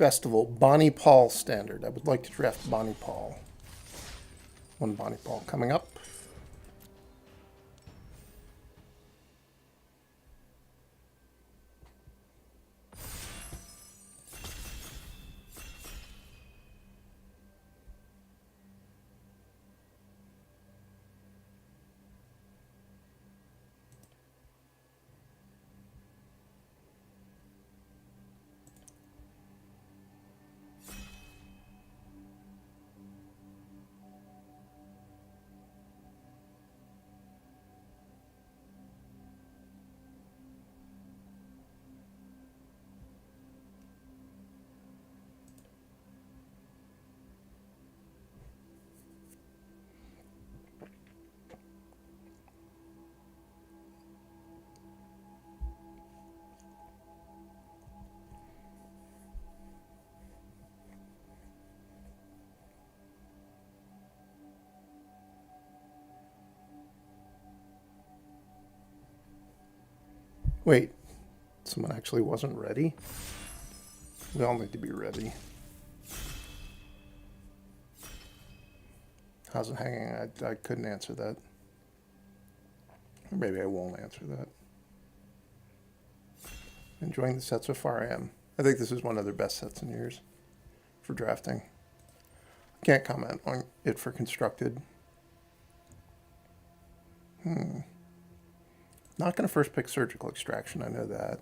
Festival, Bonnie Paul standard. I would like to draft Bonnie Paul. One Bonnie Paul coming up. Wait, someone actually wasn't ready? We all need to be ready. How's it hanging? I couldn't answer that. Or maybe I won't answer that. Enjoying the set so far, I am. I think this is one of their best sets in years for drafting. Can't comment on it for constructed. Not going to first pick surgical extraction, I know that.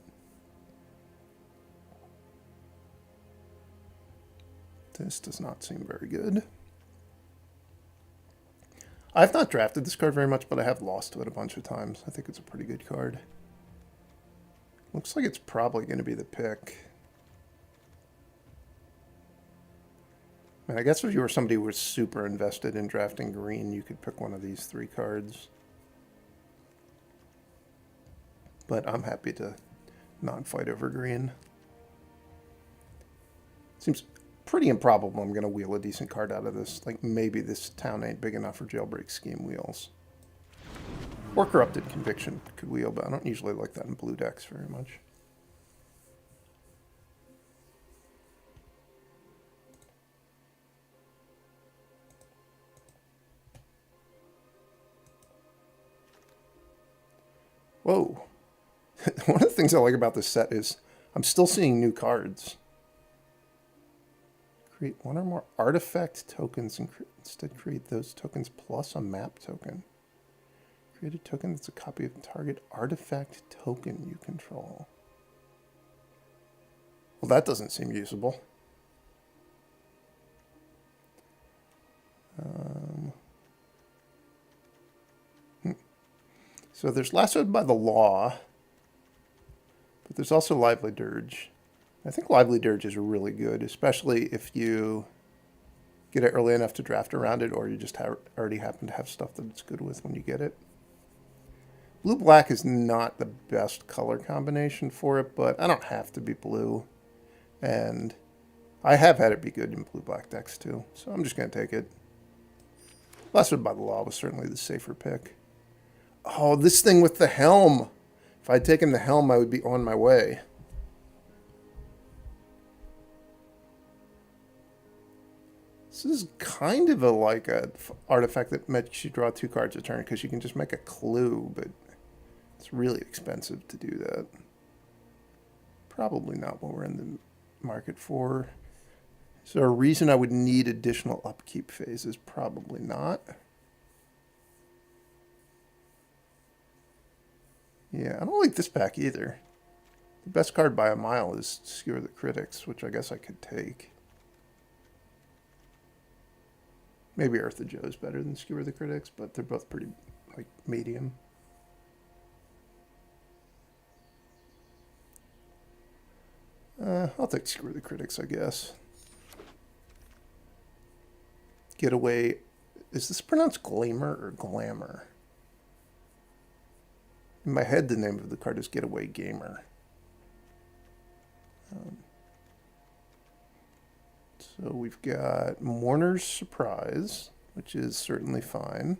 This does not seem very good. I've not drafted this card very much, but I have lost to it a bunch of times. I think it's a pretty good card. Looks like it's probably going to be the pick. And I guess if you were somebody who was super invested in drafting green, you could pick one of these three cards. But I'm happy to not fight over green. Seems pretty improbable I'm going to wheel a decent card out of this. Like, maybe this town ain't big enough for Jailbreak Scheme wheels. Or Corrupted Conviction could wheel, but I don't usually like that in blue decks very much. Whoa. One of the things I like about this set is I'm still seeing new cards. Create one or more artifact tokens and instead create those tokens plus a map token. Create a token that's a copy of the target artifact token you control. Well, that doesn't seem usable. So there's Lassoed by the Law, but there's also Lively Dirge. I think Lively Dirge is really good, especially if you get it early enough to draft around it, or you just already happen to have stuff that it's good with when you get it. Blue-black is not the best color combination for it, but I don't have to be blue. And I have had it be good in blue-black decks too, so I'm just going to take it. Lassoed by the Law was certainly the safer pick. Oh, this thing with the helm. If I'd taken the helm, I would be on my way. This is kind of like a artifact that makes you draw 2 cards a turn, because you can just make a clue, but it's really expensive to do that. Probably not what we're in the market for. Is there a reason I would need additional upkeep phases? Probably not. Yeah, I don't like this pack either. The best card by a mile is Skewer the Critics, which I guess I could take. Maybe Earth of Joe is better than Skewer the Critics, but they're both pretty, like, medium. I'll take Skewer the Critics, I guess. Getaway. Is this pronounced Glamour or Glamour? In my head, the name of the card is Getaway Gamer. So we've got Mourner's Surprise, which is certainly fine.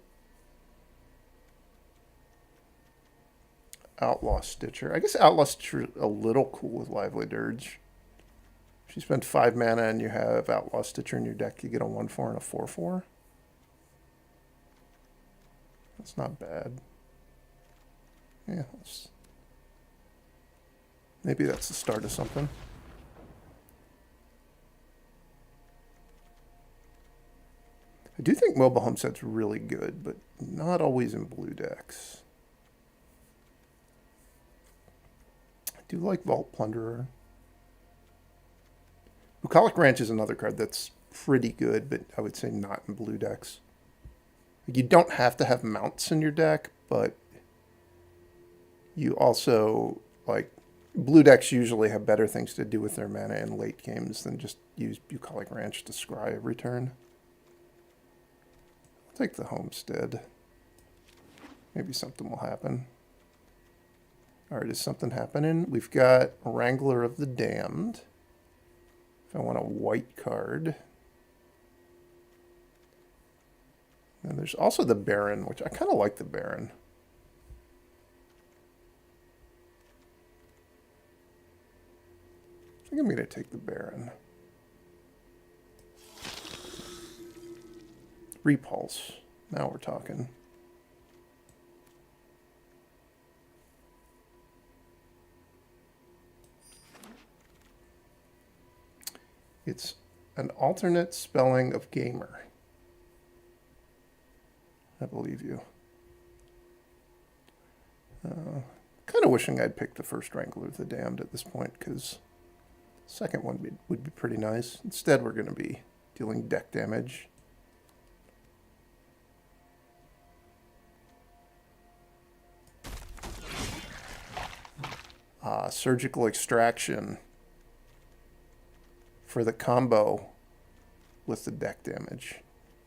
Outlaw Stitcher. I guess Outlaw Stitcher is a little cool with Lively Dirge. If you spend 5 mana and you have Outlaw Stitcher in your deck, you get a 1/4 and a 4/4. That's not bad. Yeah, maybe that's the start of something. I do think Mobile Homeset's really good, but not always in blue decks. I do like Vault Plunderer. Bucolic Ranch is another card that's pretty good, but I would say not in blue decks. You don't have to have mounts in your deck, but you also, like, blue decks usually have better things to do with their mana in late games than just use Bucolic Ranch to scry every turn. I'll take the Homestead. Maybe something will happen. Alright, is something happening? We've got Wrangler of the Damned. If I want a white card. And there's also the Baron, which I kind of like the Baron. I think I'm going to take the Baron. Repulse. Now we're talking. It's an alternate spelling of gamer. I believe you. Kind of wishing I'd picked the first Wrangler of the Damned at this point, because the second one would be pretty nice. Instead, we're going to be dealing deck damage. Surgical Extraction for the combo with the deck damage.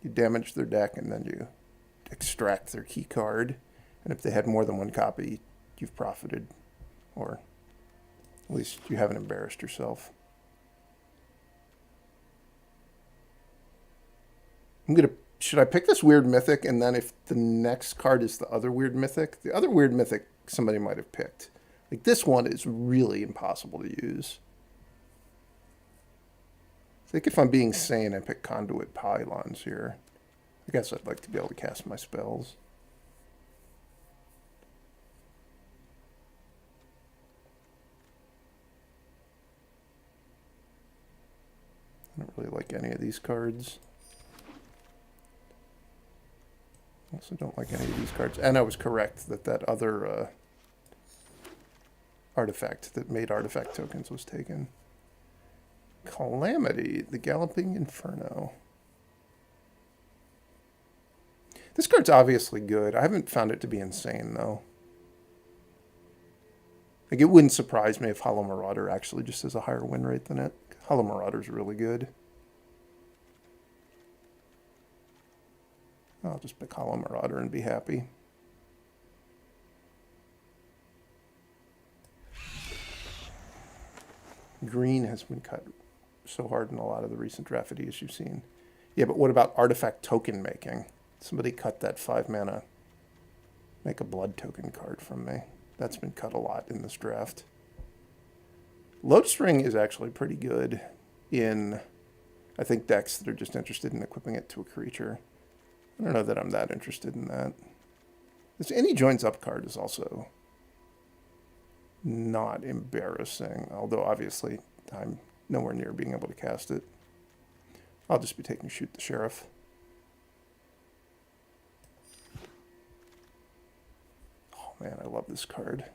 You damage their deck and then you extract their key card. And if they had more than one copy, you've profited. Or at least you haven't embarrassed yourself. Should I pick this weird mythic, and then if the next card is the other weird mythic? The other weird mythic somebody might have picked. Like, this one is really impossible to use. I think if I'm being sane, I pick Conduit Pylons here. I guess I'd like to be able to cast my spells. I don't really like any of these cards. I also don't like any of these cards. And I was correct that that other artifact that made artifact tokens was taken. Calamity, the Galloping Inferno. This card's obviously good. I haven't found it to be insane, though. Like, it wouldn't surprise me if Hollow Marauder actually just has a higher win rate than it. Hollow Marauder's really good. I'll just pick Hollow Marauder and be happy. Green has been cut so hard in a lot of the recent draft ideas you've seen. Yeah, but what about artifact token making? Somebody cut that 5 mana, make a blood token card from me. That's been cut a lot in this draft. Lotus Ring is actually pretty good in, I think, decks that are just interested in equipping it to a creature. I don't know that I'm that interested in that. This Any Joins Up card is also not embarrassing, although obviously I'm nowhere near being able to cast it. I'll just be taking Shoot the Sheriff. Oh man, I love this card.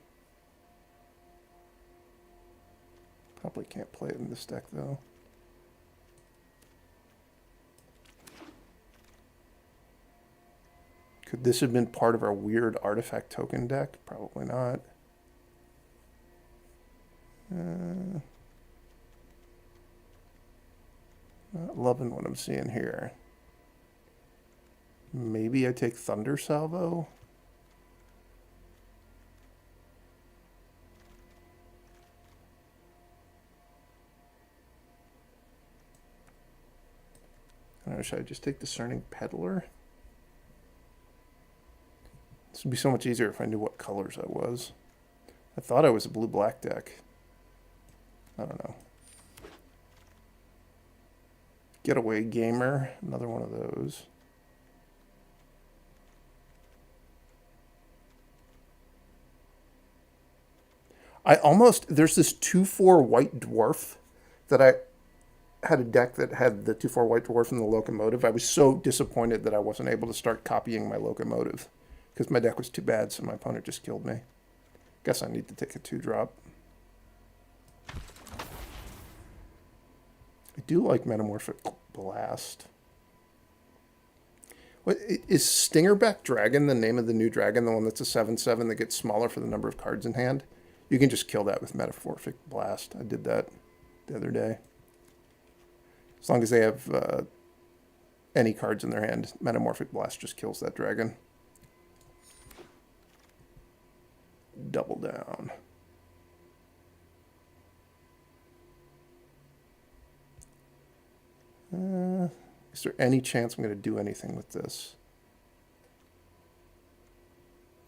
Probably can't play it in this deck though. Could this have been part of our weird artifact token deck? Probably not. Not loving what I'm seeing here. Maybe I take Thunder Salvo. I don't know, should I just take Discerning Peddler? This would be so much easier if I knew what colors I was. I thought I was a blue-black deck. I don't know. Getaway Gamer, another one of those. There's this 2/4 White Dwarf that I had a deck that had the 2/4 White Dwarf and the Locomotive. I was so disappointed that I wasn't able to start copying my Locomotive because my deck was too bad, so my opponent just killed me. Guess I need to take a 2-drop. I do like Metamorphic Blast. What is Stingerback Dragon the name of the new dragon, the one that's a 7/7 that gets smaller for the number of cards in hand? You can just kill that with Metamorphic Blast. I did that the other day. As long as they have any cards in their hand, Metamorphic Blast just kills that dragon. Double down. Is there any chance I'm going to do anything with this?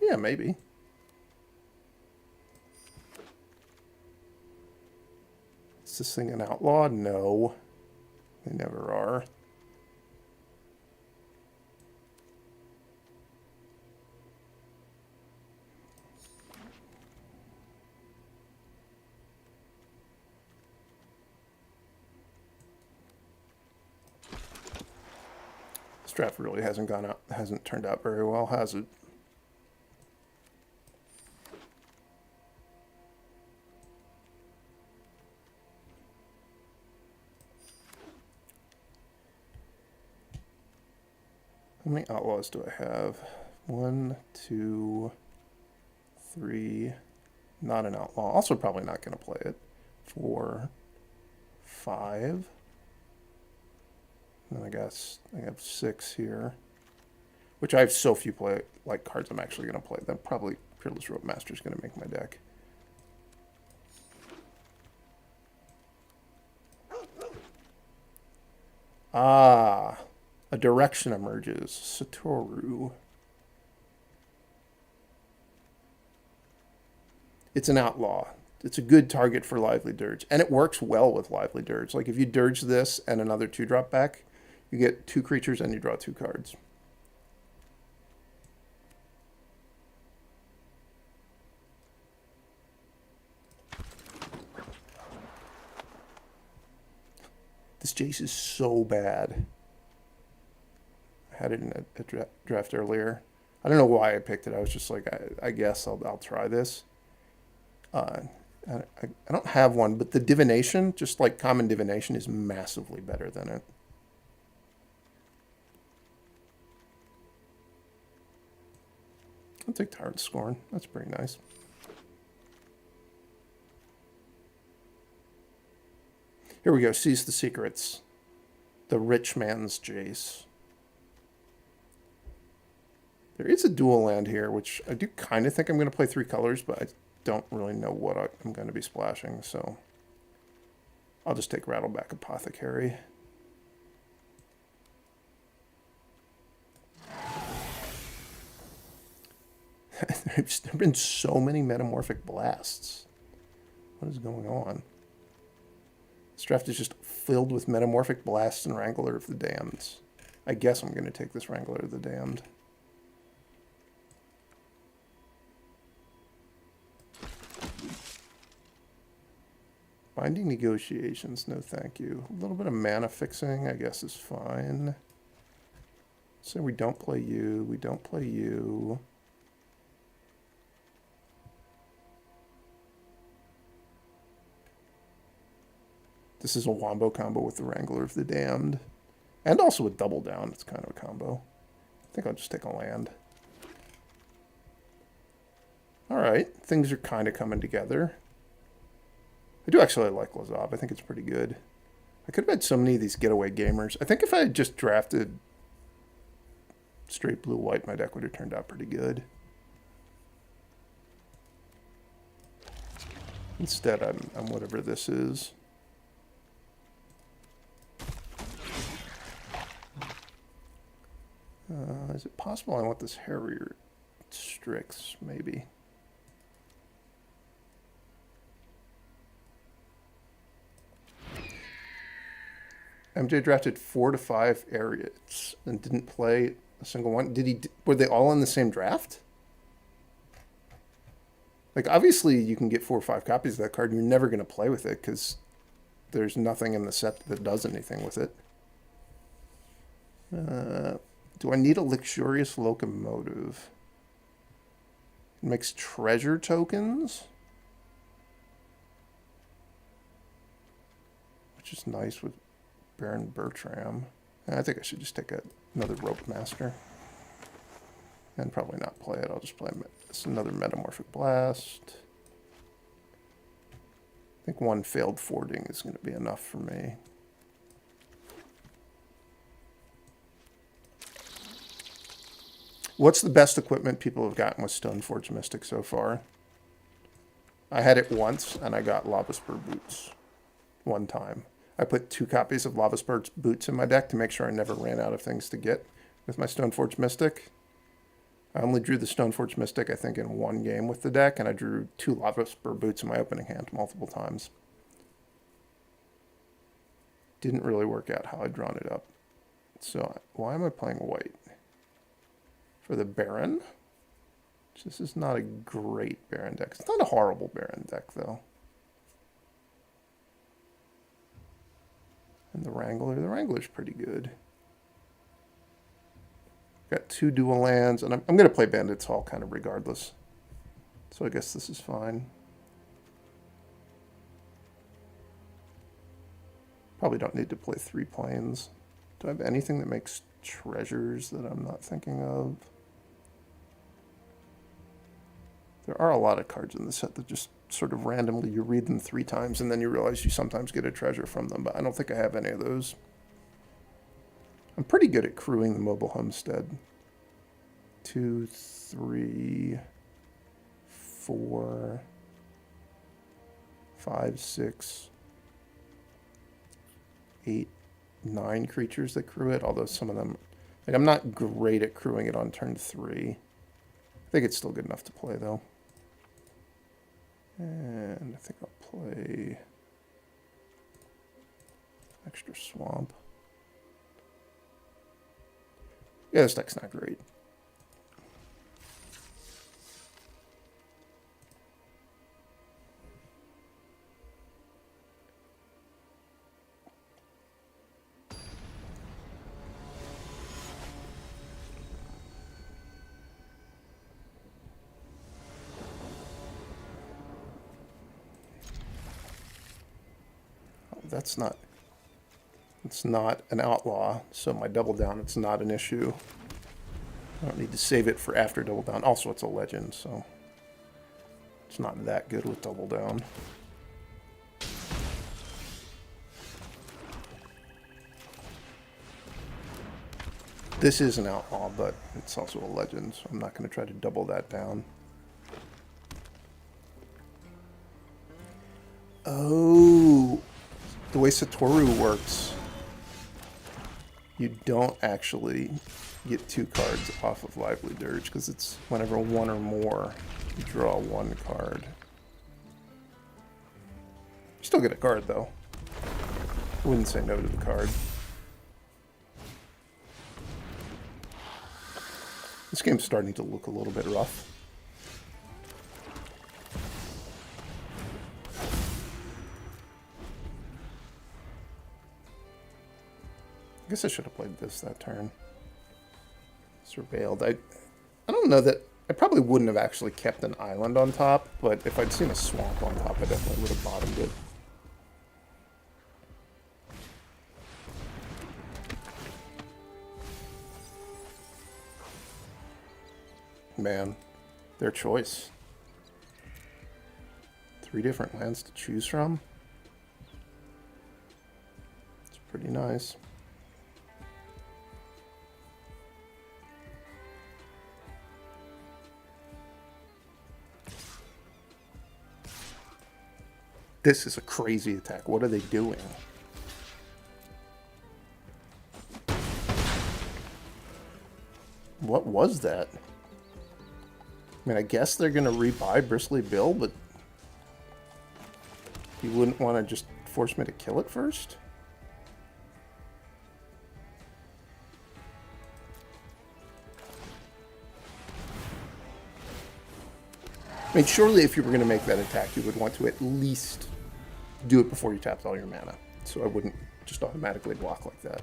Yeah, maybe. Is this thing an outlaw? No. They never are. This draft really hasn't turned out very well, has it? How many outlaws do I have? 1, 2, 3. Not an outlaw. Also probably not going to play it. 4, 5. And then I guess I have 6 here. Which I have so few cards I'm actually going to play. Then probably Peerless Rope Master is going to make my deck. Ah, a direction emerges. Satoru. It's an outlaw. It's a good target for Lively Dirge. And it works well with Lively Dirge. Like if you dirge this and another 2-drop back, you get 2 creatures and you draw 2 cards. This Jace is so bad. I had it in a draft earlier. I don't know why I picked it. I was just like, I guess I'll try this. I don't have one, but the Divination, just like common Divination, is massively better than it. I'll take Tyrant Scorn. That's pretty nice. Here we go. Seize the Secrets. The Rich Man's Jace. There is a dual land here, which I do kind of think I'm going to play 3 colors, but I don't really know what I'm going to be splashing, so I'll just take Rattleback Apothecary. There's been so many Metamorphic Blasts. What is going on? This draft is just filled with Metamorphic Blasts and Wrangler of the Damned. I guess I'm going to take this Wrangler of the Damned. Binding Negotiations, no thank you. A little bit of mana fixing, I guess, is fine. So we don't play you, we don't play you. This is a Wombo combo with the Wrangler of the Damned. And also with Double Down, it's kind of a combo. I think I'll just take a land. Alright, things are kind of coming together. I do actually like Lazav. I think it's pretty good. I could have had so many of these getaway gamers. I think if I had just drafted straight blue-white, my deck would have turned out pretty good. Instead, I'm whatever this is. Is it possible I want this Harrier Strix, maybe? MJ drafted 4 to 5 areas and didn't play a single one. Were they all in the same draft? Like, obviously, you can get 4 or 5 copies of that card, and you're never going to play with it because there's nothing in the set that does anything with it. Do I need a luxurious locomotive? It makes treasure tokens, which is nice with Baron Bertram. I think I should just take another Rope Master. And probably not play it. I'll just play another Metamorphic Blast. I think 1 failed fording is going to be enough for me. What's the best equipment people have gotten with Stoneforge Mystic so far? I had it once, and I got Lava Spur Boots one time. I put 2 copies of Lava Spur Boots in my deck to make sure I never ran out of things to get with my Stoneforge Mystic. I only drew the Stoneforge Mystic, I think, in 1 game with the deck, and I drew 2 Lava Spur Boots in my opening hand multiple times. Didn't really work out how I'd drawn it up. So, why am I playing white? For the Baron? This is not a great Baron deck. It's not a horrible Baron deck, though. And the Wrangler's pretty good. Got 2 dual lands, and I'm going to play Bandit's Hall kind of regardless. So I guess this is fine. Probably don't need to play 3 planes. Do I have anything that makes treasures that I'm not thinking of? There are a lot of cards in the set that just sort of randomly, you read them 3 times and then you realize you sometimes get a treasure from them, but I don't think I have any of those. I'm pretty good at crewing the Mobile Homestead. 2, 3, 4, 5, 6, 8, 9 creatures that crew it, although some of them, like, I'm not great at crewing it on turn 3. I think it's still good enough to play, though. And I think I'll play extra swamp. Yeah, this deck's not great. It's not an outlaw, so my double down, it's not an issue. I don't need to save it for after double down. Also, it's a legend, so it's not that good with double down. This is an outlaw, but it's also a legend, so I'm not going to try to double that down. Oh, the way Satoru works, you don't actually get 2 cards off of Lively Dirge, because it's whenever 1 or more, you draw 1 card. You still get a card, though. I wouldn't say no to the card. This game's starting to look a little bit rough. I guess I should have played this that turn. Surveilled. I don't know that... I probably wouldn't have actually kept an island on top, but if I'd seen a swamp on top, I definitely would have bottomed it. Man, their choice. 3 different lands to choose from. It's pretty nice. This is a crazy attack. What are they doing? What was that? I mean, I guess they're going to rebuy Bristly Bill, but you wouldn't want to just force me to kill it first? I mean, surely if you were going to make that attack, you would want to at least do it before you tapped all your mana. So I wouldn't just automatically block like that.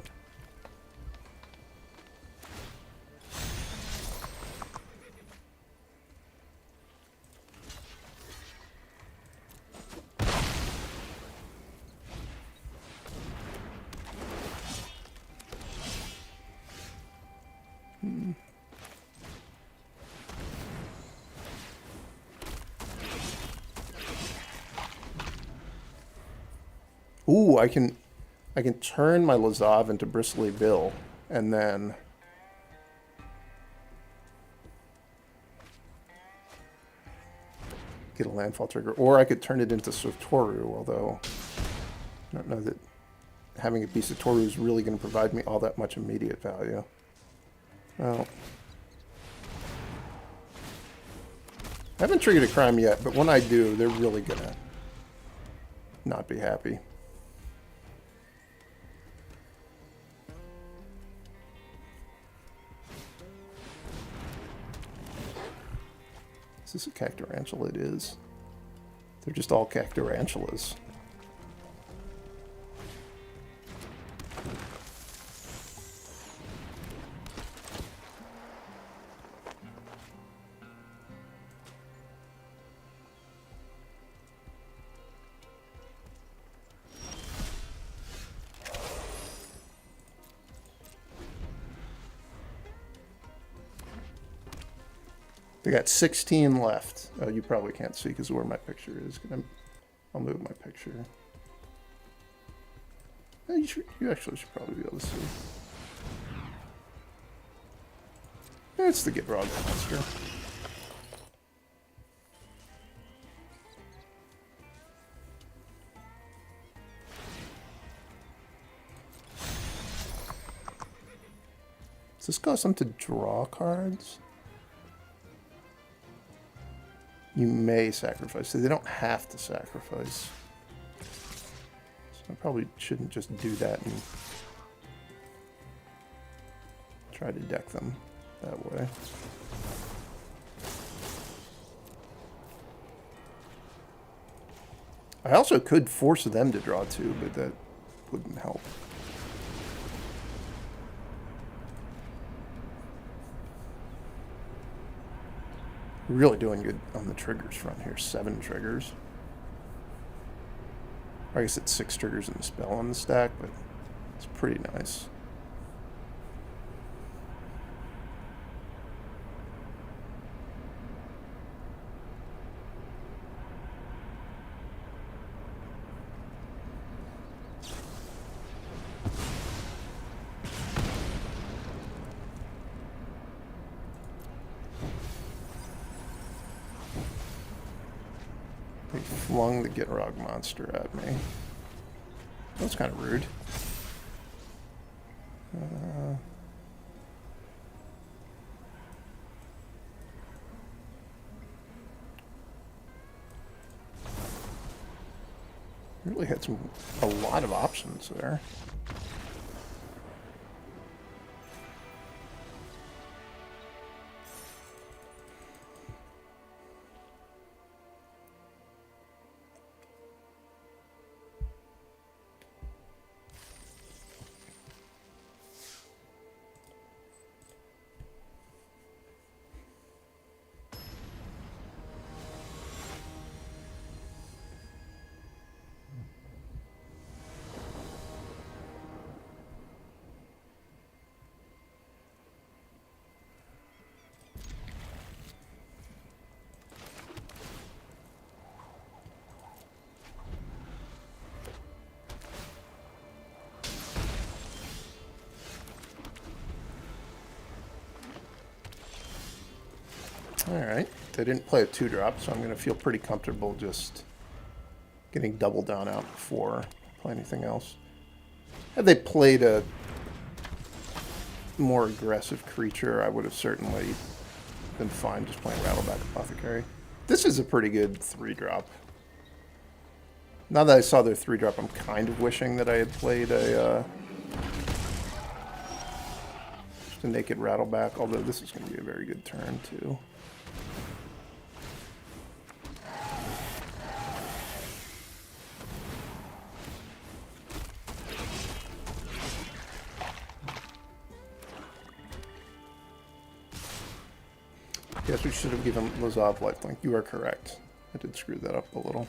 Ooh, I can turn my Lazav into Bristly Bill, and then get a landfall trigger. Or I could turn it into Sotoru, although I don't know that having a piece of Toru is really going to provide me all that much immediate value. Well, I haven't triggered a crime yet, but when I do, they're really going to not be happy. Is this a Cacturantula? It is. They're just all Cacturantulas. They got 16 left. Oh, you probably can't see because of where my picture is. I'll move my picture. You actually should probably be able to see. It's the Gitrog monster. Does this cause them to draw cards? You may sacrifice. So they don't have to sacrifice. So I probably shouldn't just do that and try to deck them that way. I also could force them to draw two, but that wouldn't help. Really doing good on the triggers front here. 7 triggers. I guess it's 6 triggers in the spell on the stack, but it's pretty nice. They flung the Gitrog monster at me. That was kind of rude. Really had a lot of options there. Alright, they didn't play a 2-drop, so I'm going to feel pretty comfortable just getting double down out before I play anything else. Had they played a more aggressive creature, I would have certainly been fine just playing Rattleback Apothecary. This is a pretty good 3-drop. Now that I saw their 3-drop, I'm kind of wishing that I had played a just a naked Rattleback, although this is going to be a very good turn, too. Guess we should have given Lazov lifelink. You are correct. I did screw that up a little.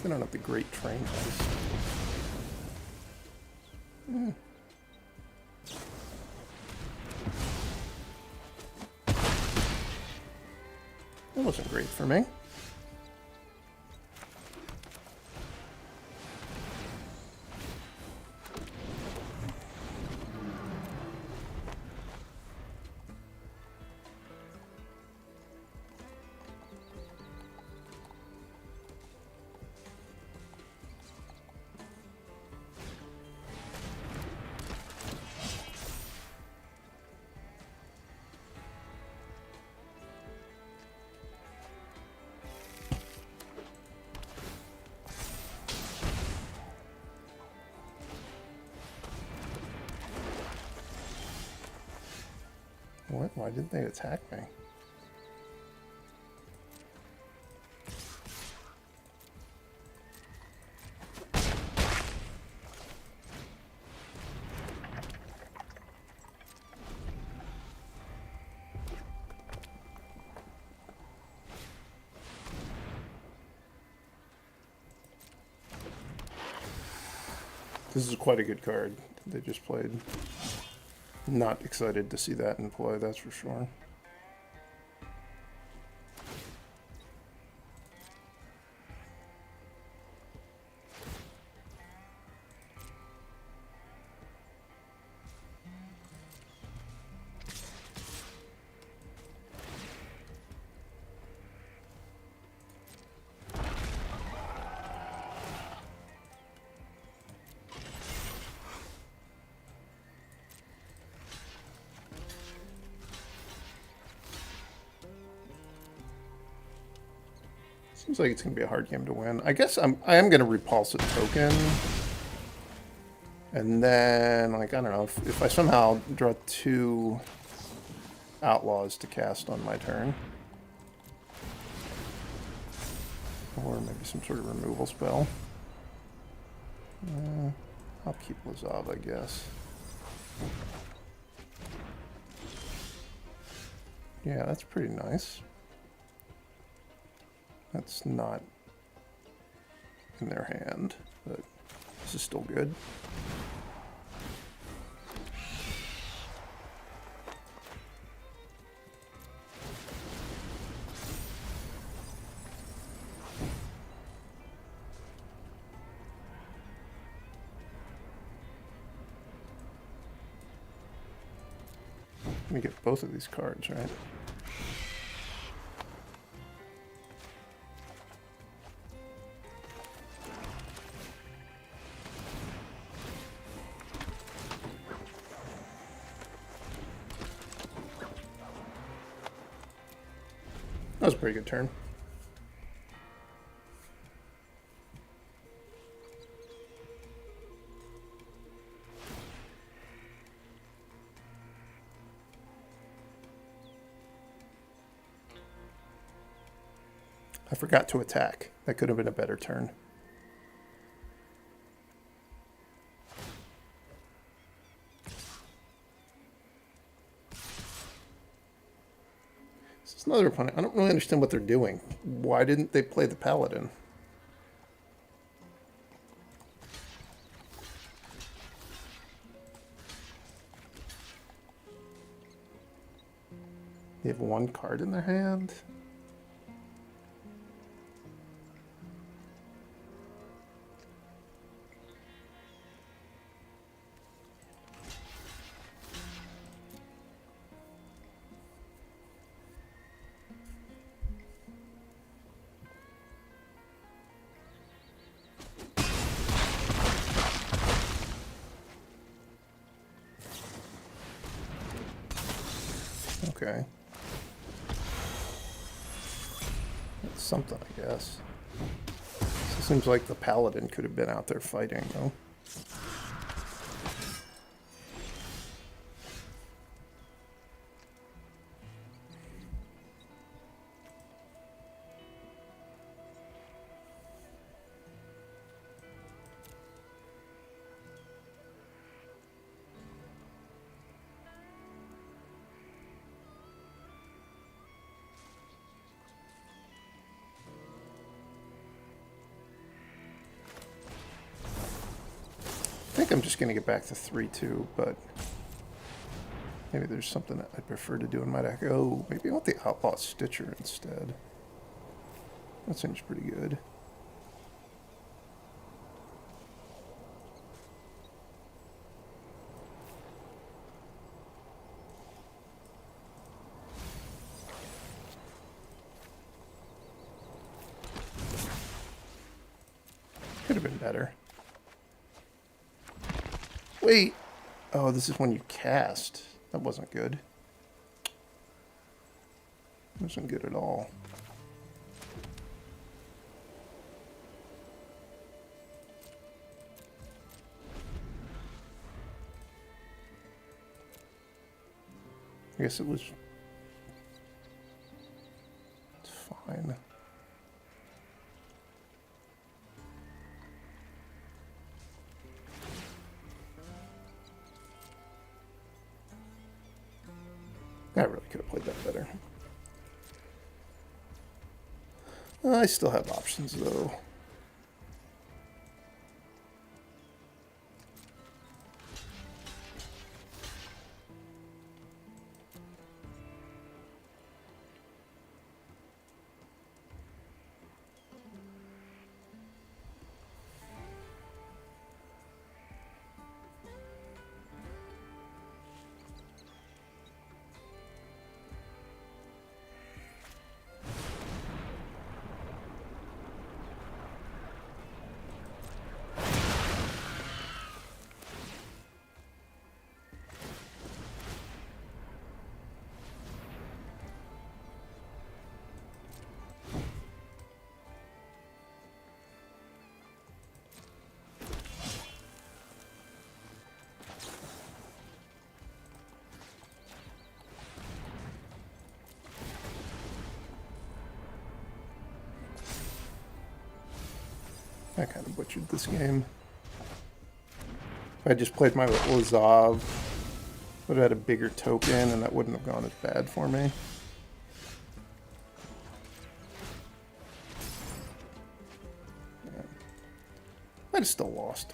They don't have the great train house. That wasn't great for me. What? Why didn't they attack me? This is quite a good card they just played. Not excited to see that in play, that's for sure. Seems like it's going to be a hard game to win. I guess I am going to repulse a token. And then, like, I don't know, if I somehow draw 2 outlaws to cast on my turn. Or maybe some sort of removal spell. I'll keep Lazov, I guess. Yeah, that's pretty nice. That's not in their hand, but this is still good. Let me get both of these cards, right? That was a pretty good turn. I forgot to attack. That could have been a better turn. It's another opponent. I don't really understand what they're doing. Why didn't they play the Paladin? They have 1 card in their hand. Okay. That's something, I guess. So it seems like the Paladin could have been out there fighting, though. I'm just going to get back to 3-2, but maybe there's something that I'd prefer to do in my deck. Oh, maybe I want the Outlaw Stitcher instead. That seems pretty good. Could have been better. Wait. Oh, this is when you cast. That wasn't good. Wasn't good at all. I guess it was... It's fine. I really could have played that better. I still have options, though. I kind of butchered this game. If I just played my Lazav, would have had a bigger token, and that wouldn't have gone as bad for me. Yeah. I just still lost.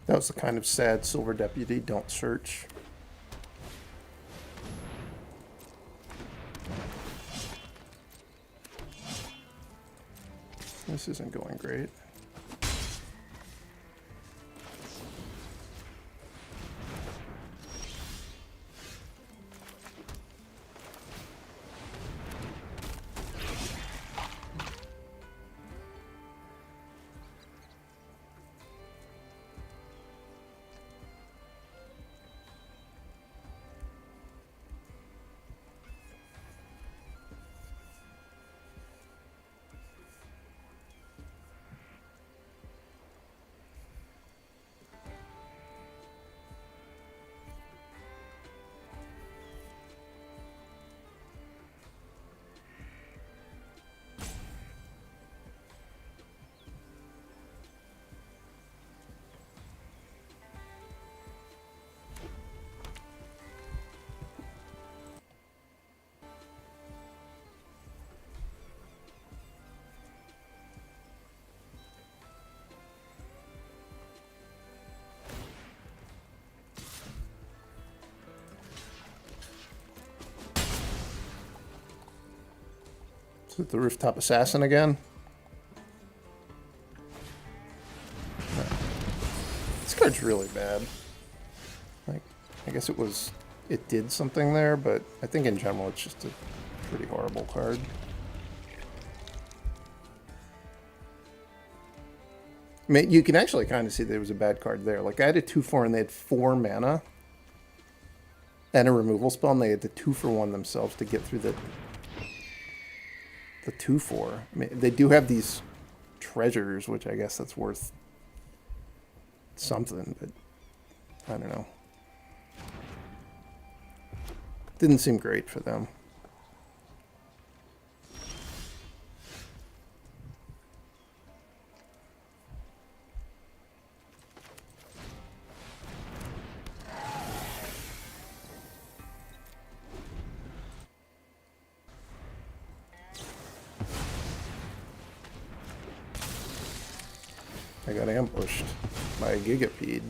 That was the kind of sad Silver Deputy don't search. This isn't going great. with the Rooftop Assassin again. No. This card's really bad. Like, I guess it did something there, but I think in general it's just a pretty horrible card. I mean, you can actually kind of see there was a bad card there. Like, I had a 2/4 and they had 4 mana and a removal spell, and they had the 2-for-1 themselves to get through the 2/4. I mean, they do have these treasures, which I guess that's worth something, but I don't know. Didn't seem great for them. I got ambushed by a Gigapede.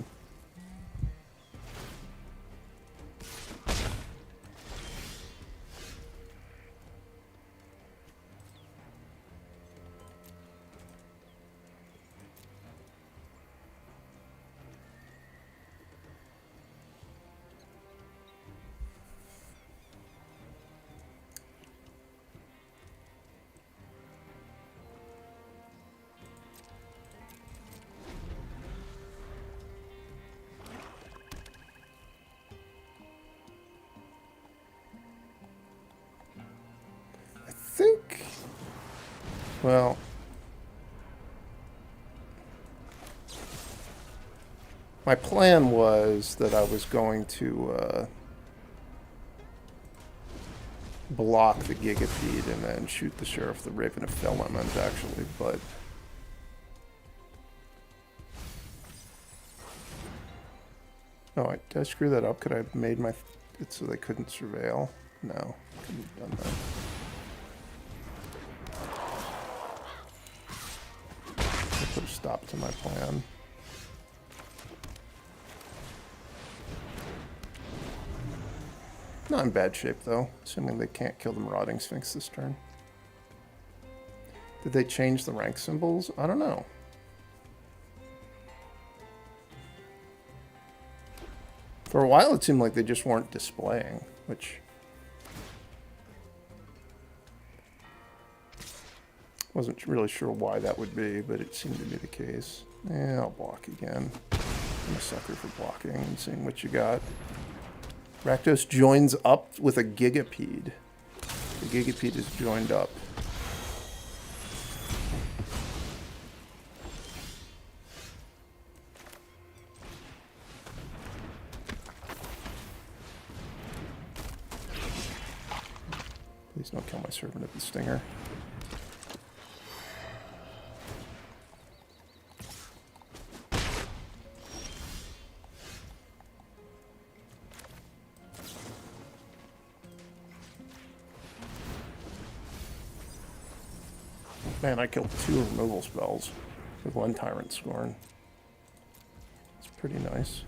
Well, my plan was that I was going to block the Gigapede and then shoot the Sheriff the Raven of Felllemons, actually, but oh, did I screw that up? Could I have made it so they couldn't surveil? No, couldn't have done that. Put a stop to my plan. Not in bad shape, though, assuming they can't kill the Marauding Sphinx this turn. Did they change the rank symbols? I don't know. For a while, it seemed like they just weren't displaying, which wasn't really sure why that would be, but it seemed to be the case. Yeah, I'll block again. I'm a sucker for blocking and seeing what you got. Rakdos joins up with a Gigapede. The Gigapede is joined up. Please don't kill my servant at the Stinger. Man, I killed 2 removal spells with 1 Tyrant Scorn. It's pretty nice.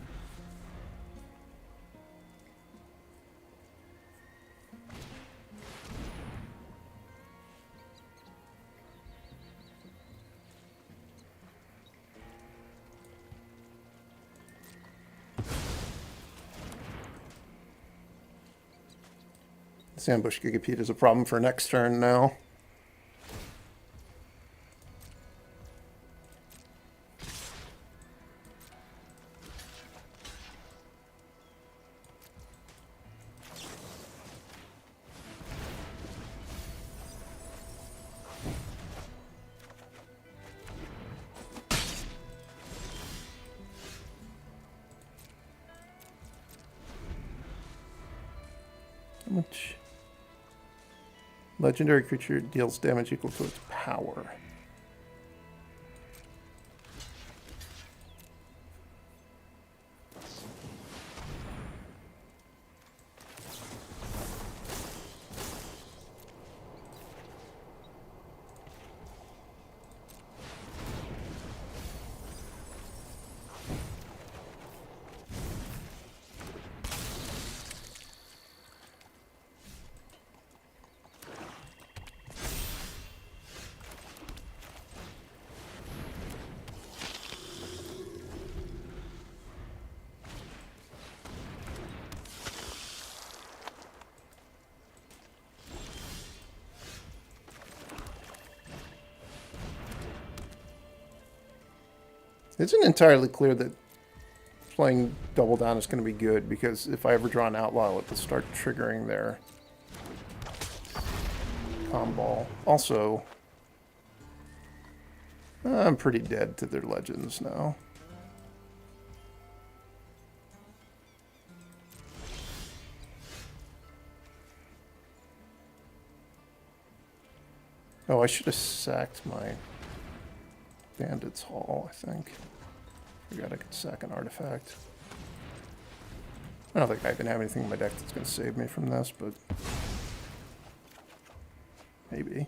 This ambush Gigapede is a problem for next turn now. How much? Legendary creature deals damage equal to its power. isn't entirely clear that playing Double Down is going to be good, because if I ever draw an outlaw, it will start triggering their combo. Also, I'm pretty dead to their legends now. Oh, I should have sacked my Bandit's Hall, I think. Forgot I could sack an artifact. I don't think I even have anything in my deck that's going to save me from this, but maybe.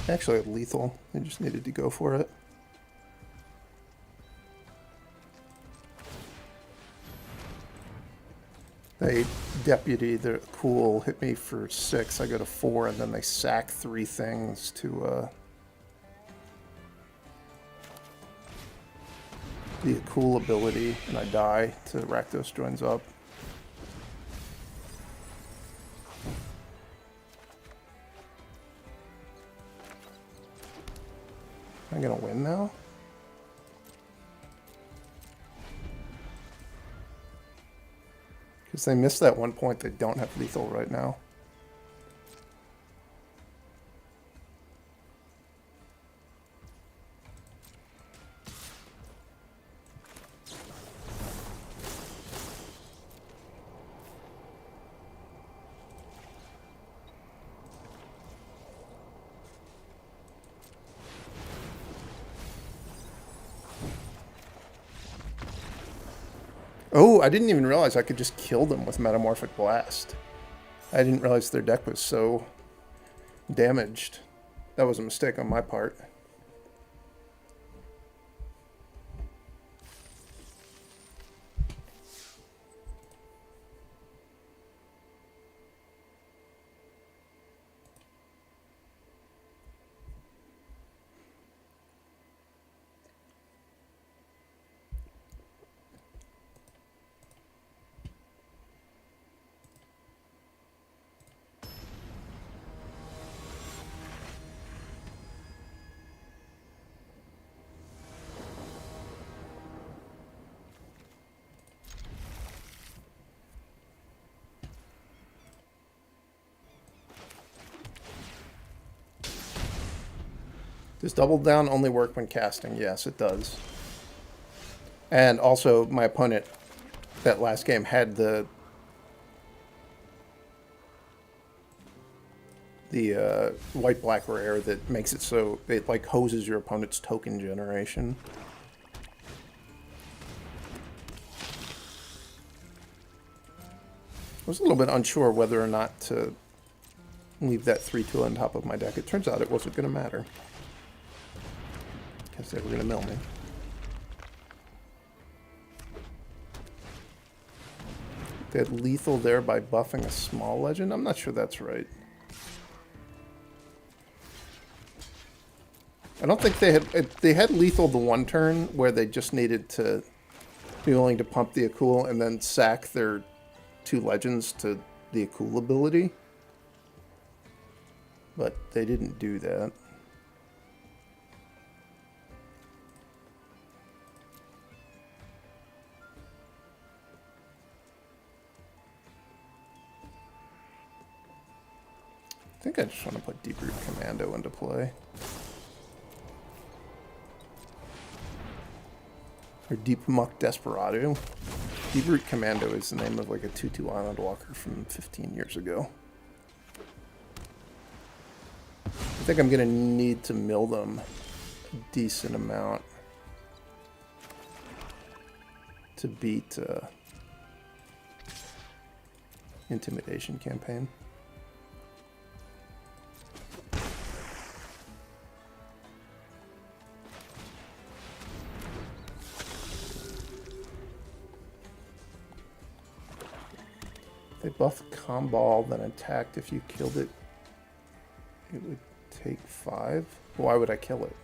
Actually, lethal. I just needed to go for it. They deputy the cool, hit me for 6. I go to 4, and then they sack 3 things to the cool ability, and I die to Rakdos joins up. Am I gonna win now? Because they missed that one point, they don't have lethal right now. Oh, I didn't even realize I could just kill them with Metamorphic Blast. I didn't realize their deck was so damaged. That was a mistake on my part. Does Double Down only work when casting? Yes, it does. And also, my opponent that last game had the white-black rare that makes it so it like hoses your opponent's token generation. I was a little bit unsure whether or not to leave that 3-2 on top of my deck. It turns out it wasn't going to matter, because they were going to mill me. They had lethal there by buffing a small legend? I'm not sure that's right. I don't think they had lethal the one turn where they just needed to be willing to pump the Akul and then sack their 2 legends to the Akul ability. But they didn't do that. I think I just want to put Deep Root Commando into play. Or Deep Muck Desperado. Deep Root Commando is the name of like a 2/2 Island Walker from 15 years ago. I think I'm going to need to mill them decent amount to beat Intimidation campaign. They buff Comball, then attacked. If you killed it, it would take 5. Why would I kill it?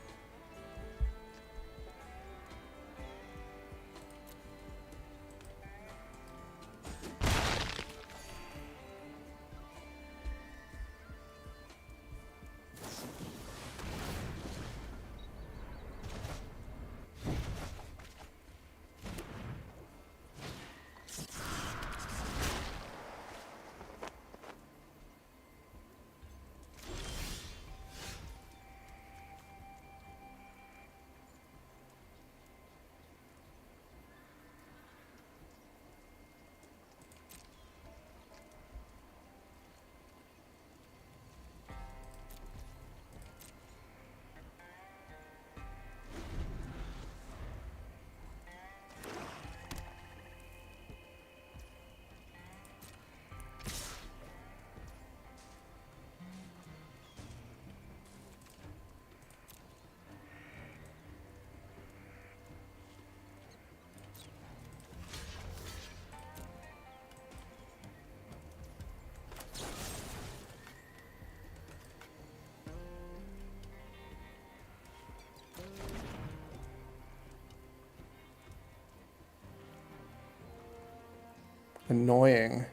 Annoying.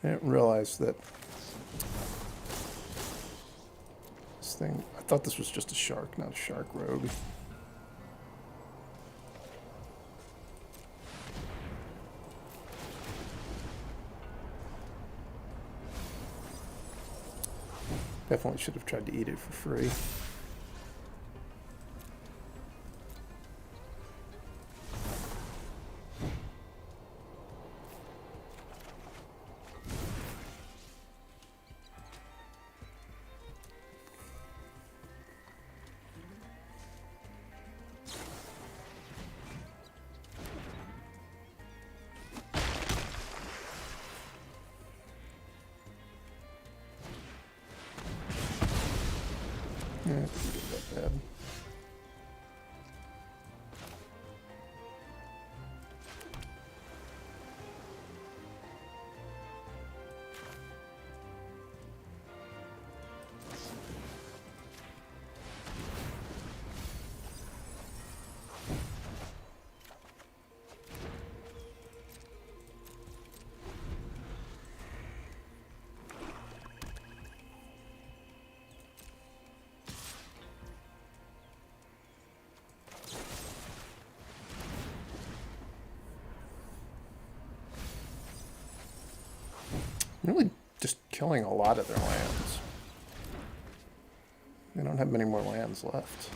I didn't realize that this thing, I thought this was just a shark, not a shark rogue. Definitely should have tried to eat it for free. Yeah, it didn't get that bad. Really just killing a lot of their lands. They don't have many more lands left.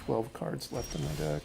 12 cards left in my deck.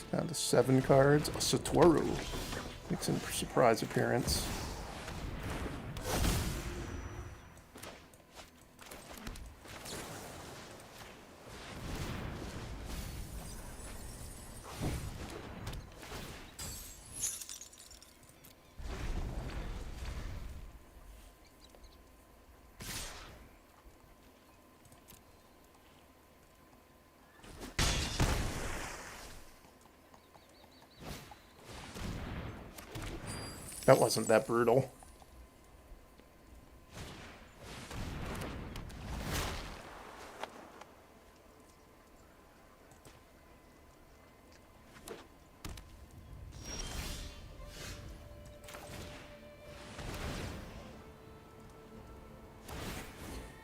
Down to 7 cards. A Satoru makes a surprise appearance. That wasn't that brutal.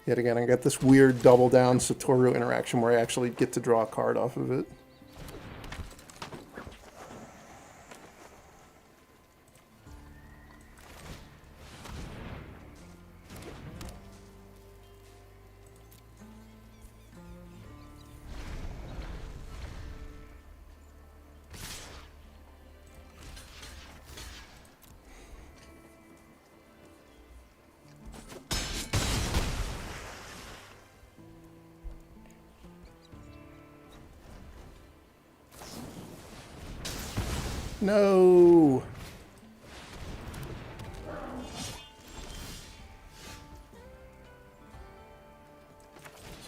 Yet again, I got this weird double down Satoru interaction where I actually get to draw a card off of it. No.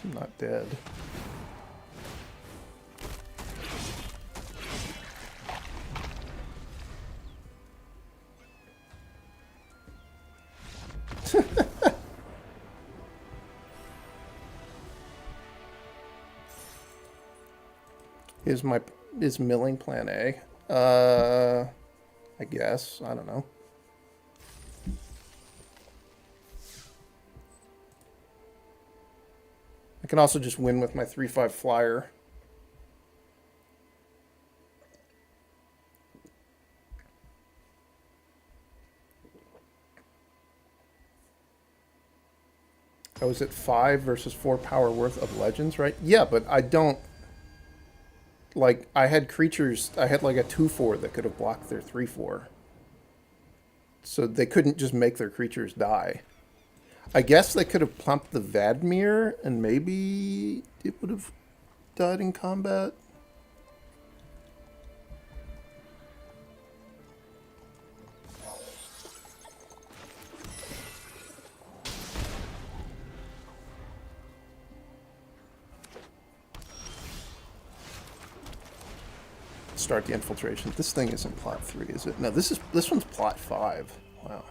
I'm not dead. Is milling plan A? I guess. I don't know. I can also just win with my 3/5 flyer. I was at 5 versus 4 power worth of legends, right? Yeah, but I don't... Like, I had creatures... I had like a 2/4 that could have blocked their 3/4. So they couldn't just make their creatures die. I guess they could have pumped the Vadmir, and maybe it would have died in combat. Start the infiltration. This thing isn't plot 3, is it? No, this one's plot 5. Wow.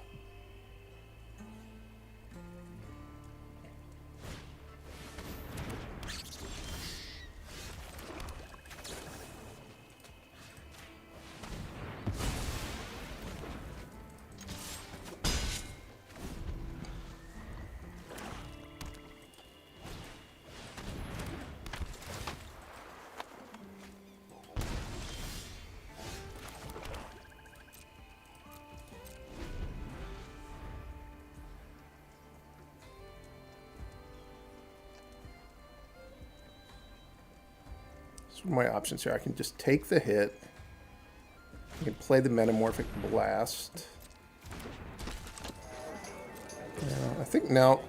So my options here, I can just take the hit. I can play the Metamorphic Blast. I think now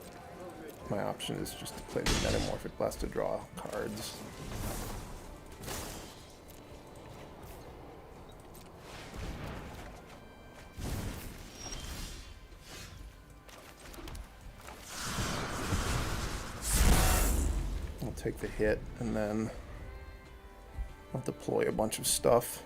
my option is just to play the Metamorphic Blast to draw cards. I'll take the hit and then I'll deploy a bunch of stuff.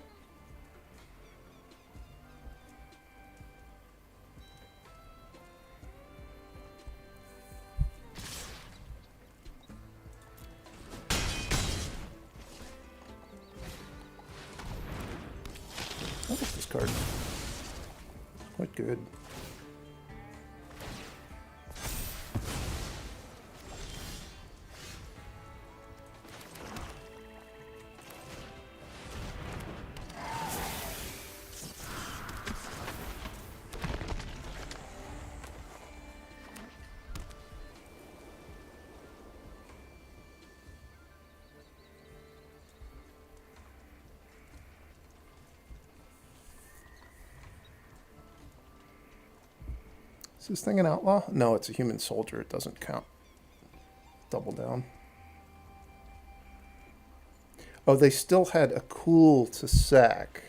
I like this card. It's quite good. Is this thing an outlaw? No, it's a human soldier. It doesn't count. Double down. Oh, they still had a cool to sack.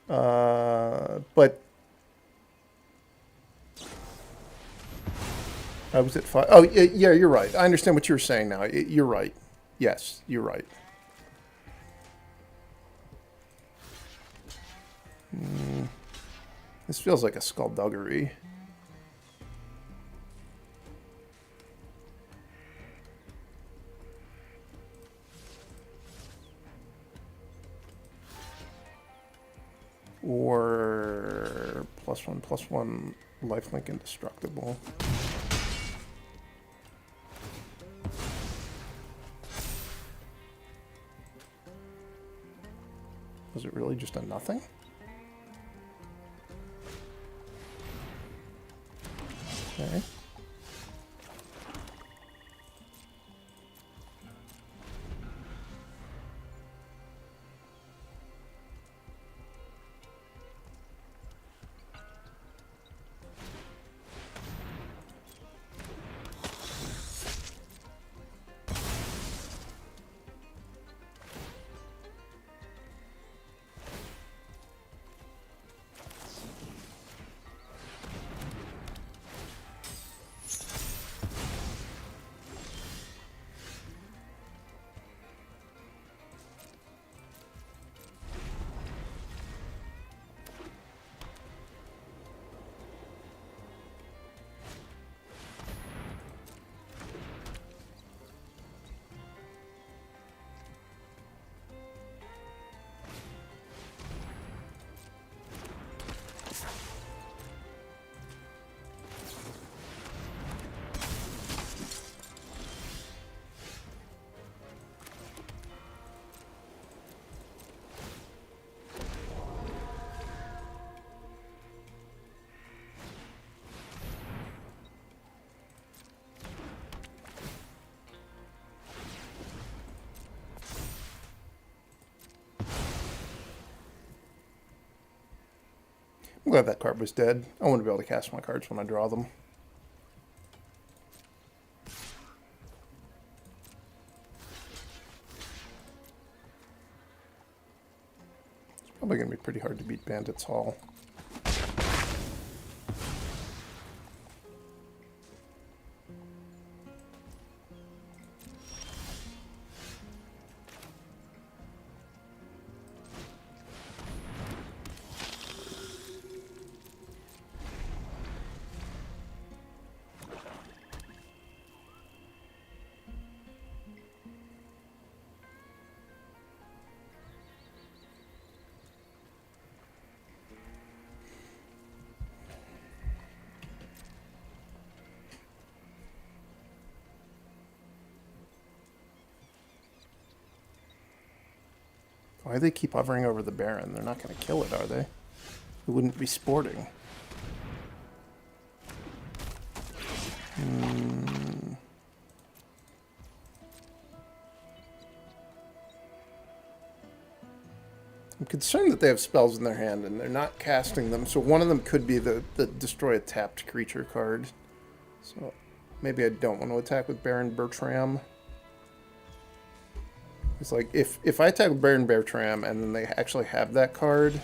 But I was at 5. Oh, yeah, you're right. I understand what you're saying now. You're right. Yes, you're right. This feels like a skullduggery. Or +1/+1 lifelink indestructible. Was it really just a nothing? Okay. I'm glad that card was dead. I want to be able to cast my cards when I draw them. It's probably going to be pretty hard to beat Bandit's Hall. Why do they keep hovering over the Baron? They're not going to kill it, are they? It wouldn't be sporting. I'm concerned that they have spells in their hand and they're not casting them, so one of them could be the destroy a tapped creature card. So maybe I don't want to attack with Baron Bertram. It's like, if I attack with Baron Bertram and then they actually have that card,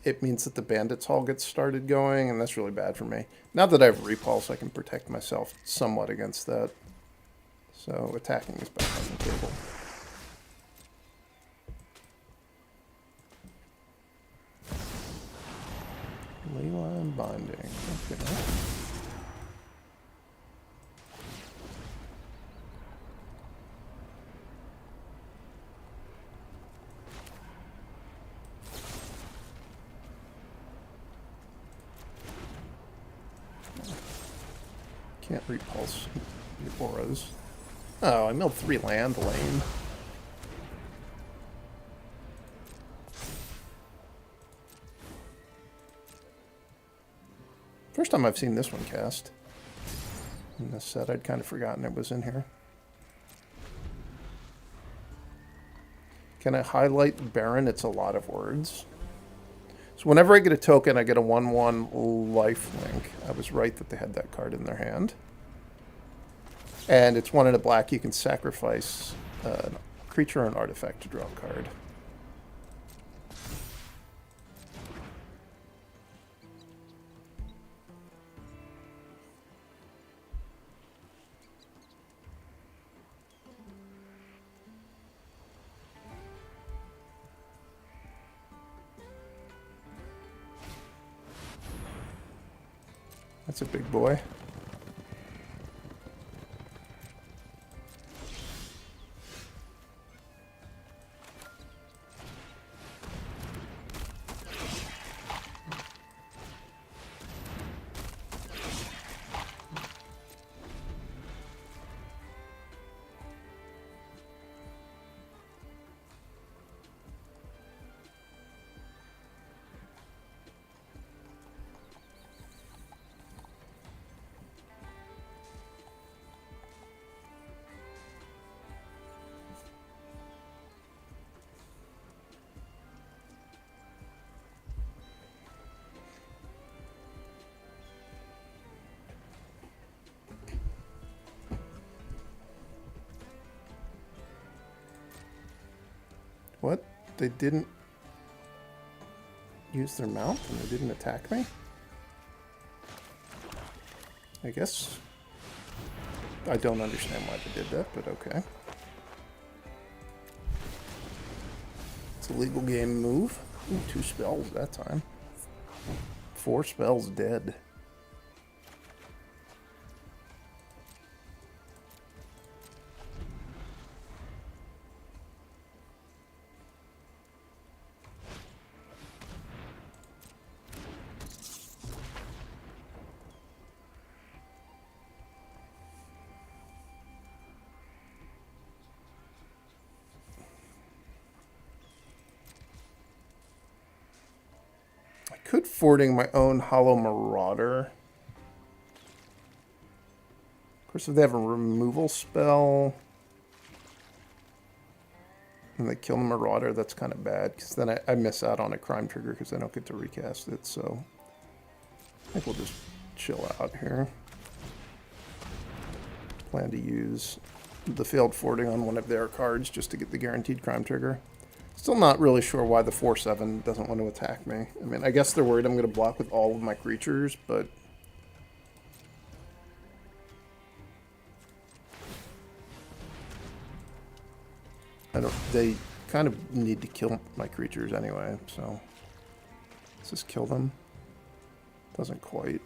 it means that the Bandit's Hall gets started going, and that's really bad for me. Now that I have Repulse, I can protect myself somewhat against that. So attacking is back on the table. Leyline Binding. Okay. Can't repulse the auras. Oh, I milled 3 land, lame. First time I've seen this one cast in this set. I'd kind of forgotten it was in here. Can I highlight Baron? It's a lot of words. So whenever I get a token, I get a 1/1 lifelink. I was right that they had that card in their hand. And it's 1 in a black. You can sacrifice a creature or an artifact to draw a card. That's a big boy. What? They didn't use their mount and they didn't attack me? I guess I don't understand why they did that, but okay. It's a legal game move. Ooh, 2 spells that time. 4 spells dead. Could forwarding my own Hollow Marauder. Of course, if they have a removal spell and they kill the Marauder, that's kind of bad, because then I miss out on a crime trigger because I don't get to recast it, so I think we'll just chill out here. Plan to use the failed forwarding on one of their cards just to get the guaranteed crime trigger. Still not really sure why the 4/7 doesn't want to attack me. I mean, I guess they're worried I'm going to block with all of my creatures, but I don't. They kind of need to kill my creatures anyway, so let's just kill them. Doesn't quite.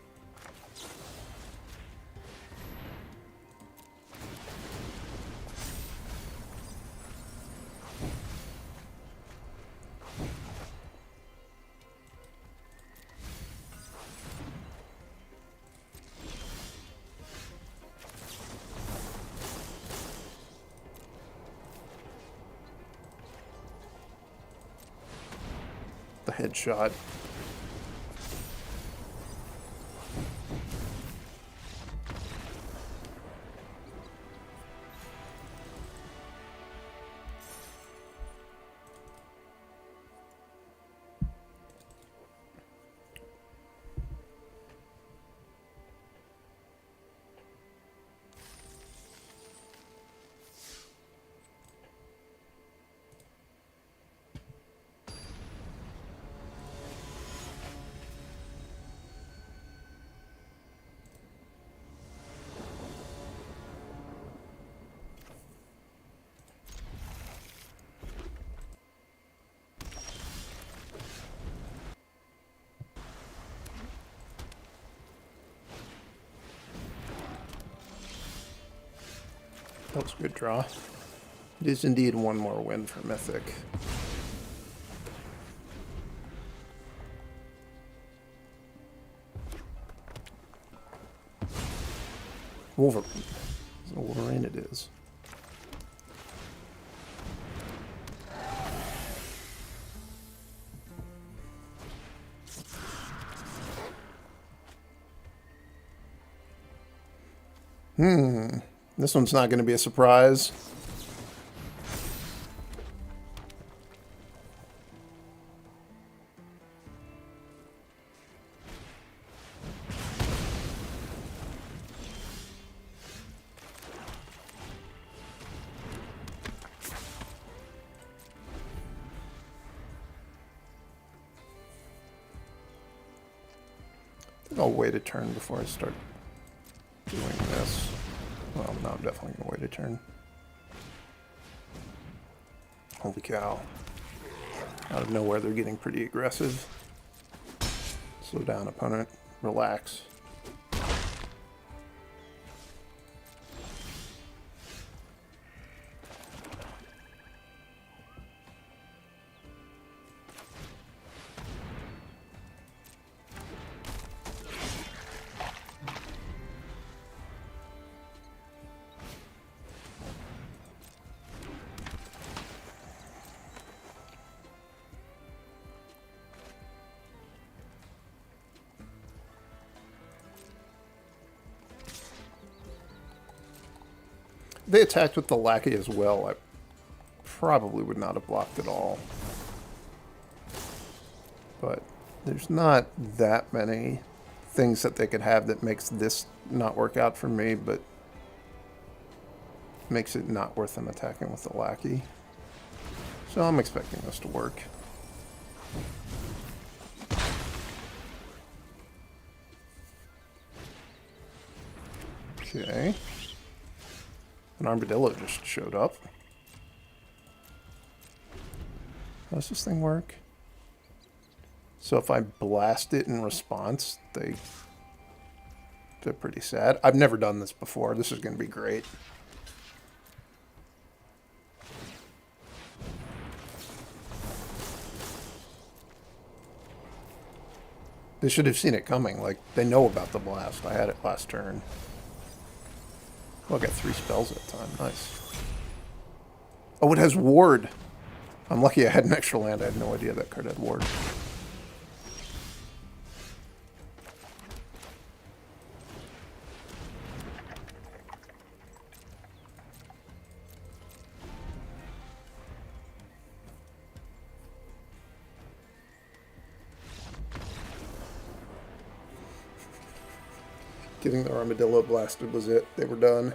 The headshot. That was a good draw. It is indeed one more win for Mythic. Wolverine. Wolverine it is. This one's not going to be a surprise. I think I'll wait a turn before I start doing this. Well, no, I'm definitely going to wait a turn. Holy cow. Out of nowhere, they're getting pretty aggressive. Slow down, opponent. Relax. they attacked with the lackey as well, I probably would not have blocked at all. But there's not that many things that they could have that makes this not work out for me, but makes it not worth them attacking with the lackey. So I'm expecting this to work. Okay. An armadillo just showed up. How does this thing work? So if I blast it in response, they're pretty sad. I've never done this before. This is going to be great. They should have seen it coming. Like, they know about the blast. I had it last turn. Oh, I got 3 spells that time. Nice. Oh, it has ward. I'm lucky I had an extra land. I had no idea that card had ward. Getting the armadillo blasted was it. They were done.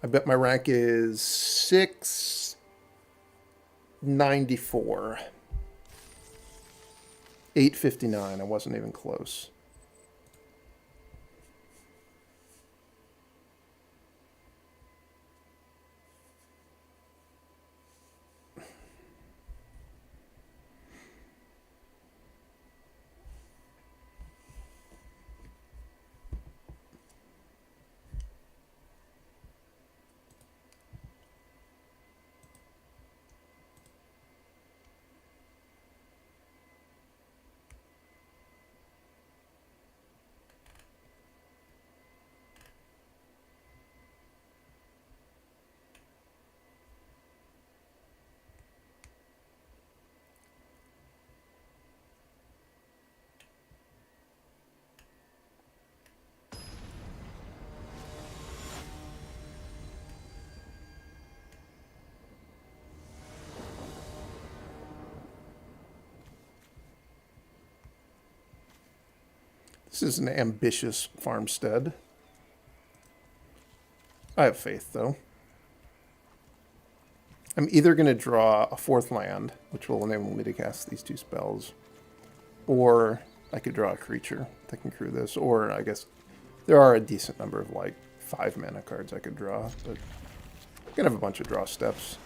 I bet my rank is 694. 859. I wasn't even close. This is an ambitious farmstead. I have faith, though. I'm either going to draw a 4th land, which will enable me to cast these 2 spells, or I could draw a creature that can crew this, or I guess there are a decent number of, like, 5 mana cards I could draw, but I'm going to have a bunch of draw steps.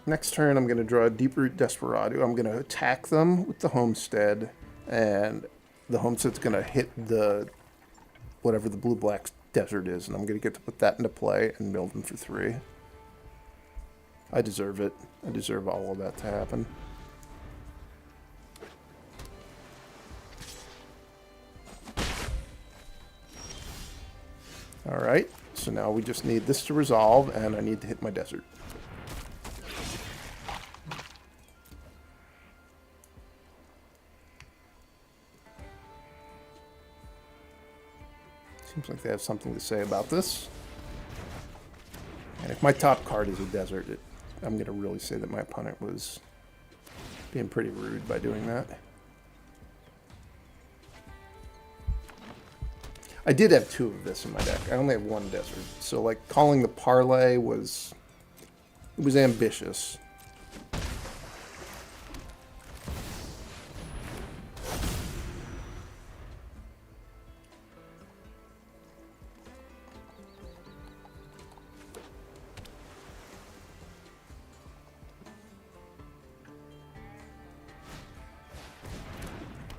Next turn, I'm going to draw a Deep-Root Desperado. I'm going to attack them with the Homestead, and the Homestead's going to hit the whatever the blue-black desert is, and I'm going to get to put that into play and build them for 3. I deserve it. I deserve all of that to happen. Alright, so now we just need this to resolve, and I need to hit my desert. Seems like they have something to say about this. And if my top card is a desert, I'm going to really say that my opponent was being pretty rude by doing that. I did have 2 of this in my deck. I only have 1 desert. So, like, calling the parlay was... it was ambitious.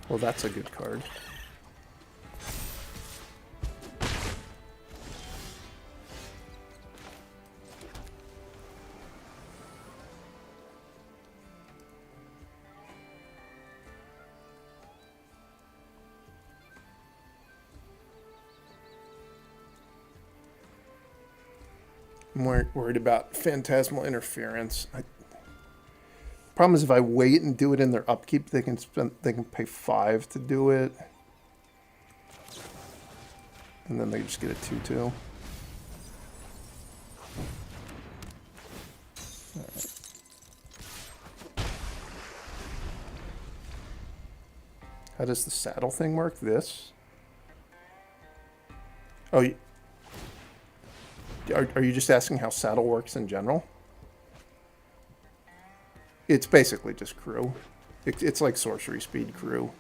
Well, that's a good card. more worried about phantasmal interference. Problem is, if I wait and do it in their upkeep, they can pay 5 to do it, and then they just get a 2/2. Alright. How does the saddle thing work? This? Oh, are you just asking how saddle works in general? It's basically just crew. It's like sorcery speed crew.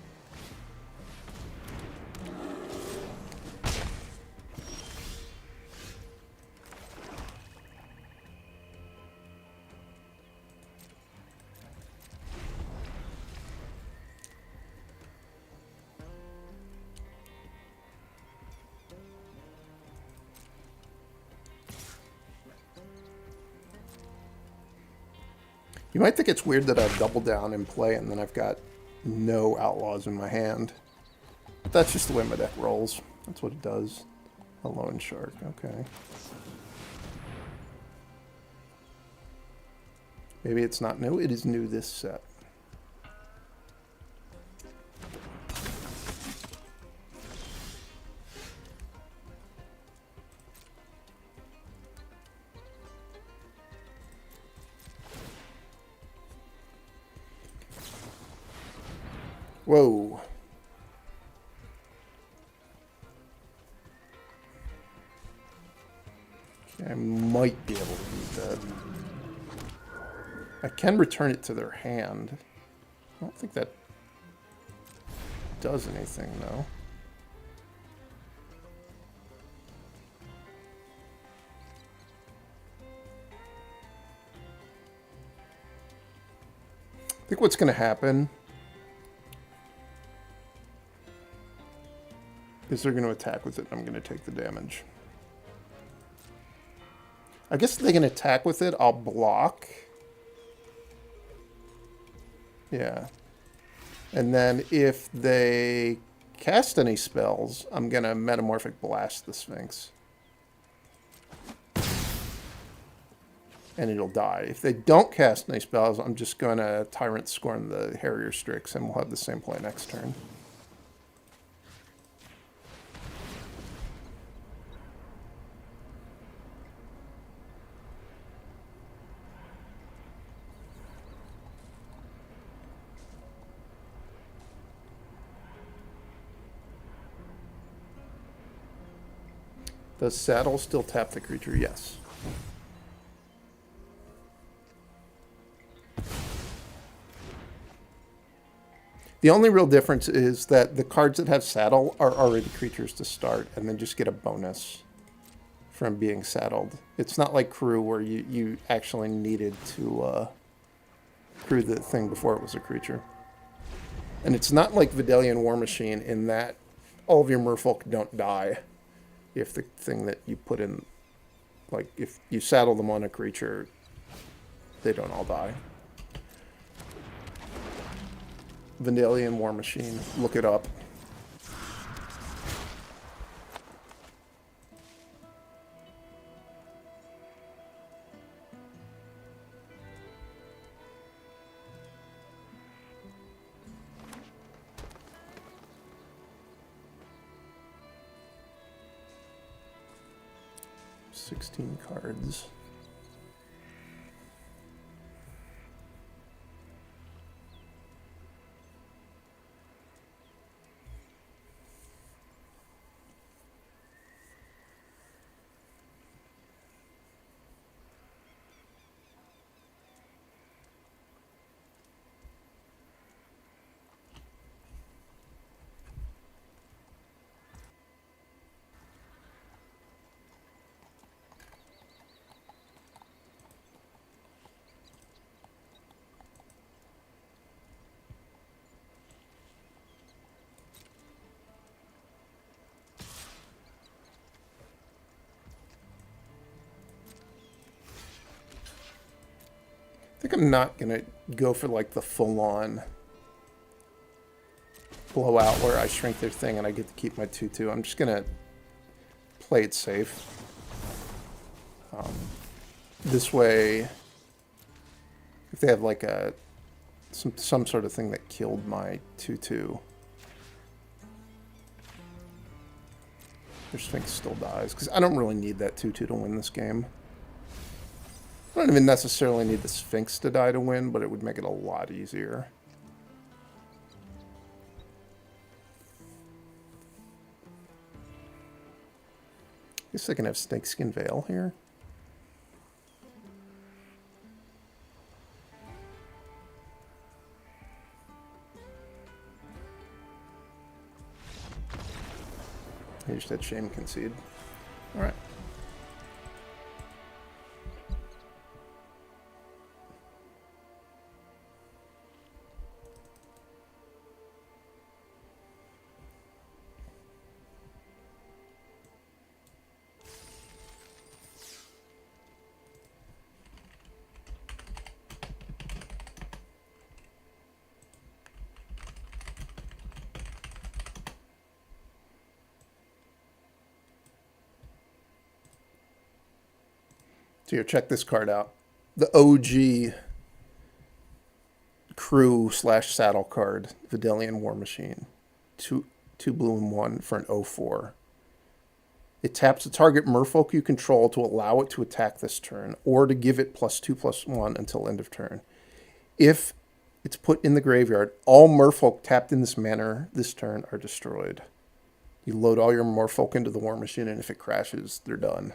You might think it's weird that I double down in play and then I've got no outlaws in my hand. But that's just the way my deck rolls. That's what it does. A lone shark, okay. Maybe it's not new. It is new this set. Whoa. Okay, I might be able to beat that. I can return it to their hand. I don't think that does anything, though. I think what's going to happen is they're going to attack with it, and I'm going to take the damage. I guess if they can attack with it, I'll block. Yeah. And then if they cast any spells, I'm going to Metamorphic Blast the Sphinx. And it'll die. If they don't cast any spells, I'm just going to Tyrant Scorn the Harrier Strix, and we'll have the same play next turn. Does Saddle still tap the creature? Yes. The only real difference is that the cards that have Saddle are already creatures to start, and then just get a bonus from being saddled. It's not like Crew, where you actually needed to crew the thing before it was a creature. And it's not like Vidalian War Machine in that all of your merfolk don't die if the thing that you put in, like, if you saddle them on a creature, they don't all die. Vidalian War Machine, look it up. $16 cards. I think I'm not going to go for like the full-on blowout where I shrink their thing and I get to keep my 2/2. I'm just going to play it safe. this way, if they have like a some sort of thing that killed my 2/2, their Sphinx still dies. Because I don't really need that 2/2 to win this game. I don't even necessarily need the Sphinx to die to win, but it would make it a lot easier. I guess I can have Snakeskin Veil here. I just had Shame concede. All right. So here, check this card out. The OG crew / saddle card, Vidalian War Machine. Two blue and 1 for an 0/4. It taps the target merfolk you control to allow it to attack this turn, or to give it +2/+1 until end of turn. If it's put in the graveyard, all merfolk tapped in this manner this turn are destroyed. You load all your merfolk into the War Machine, and if it crashes, they're done.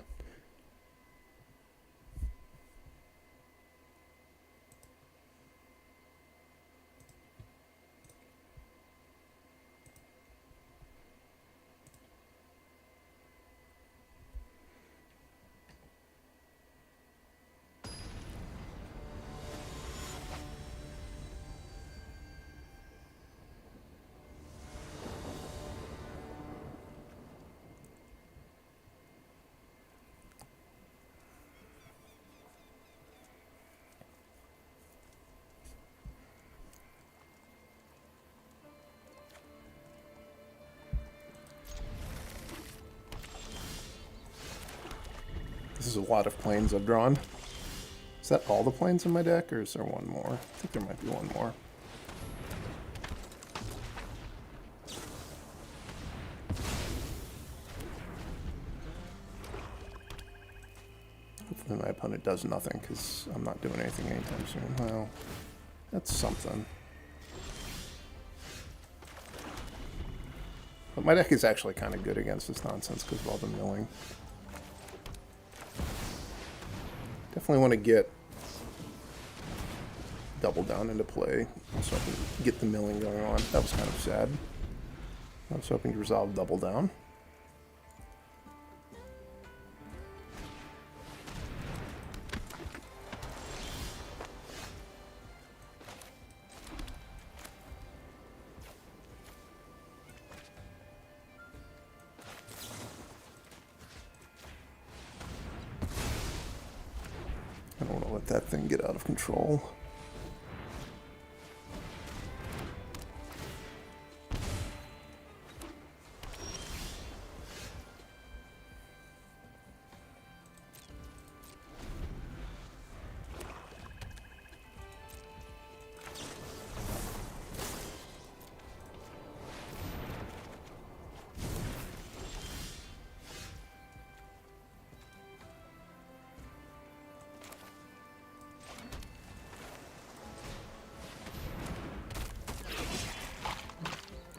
This is a lot of planes I've drawn. Is that all the planes in my deck, or is there one more? I think there might be one more. Hopefully my opponent does nothing, because I'm not doing anything anytime soon. Well, that's something. But my deck is actually kind of good against this nonsense because of all the milling. Definitely want to get Double Down into play so I can get the milling going on. That was kind of sad. I was hoping to resolve Double Down. I don't want to let that thing get out of control.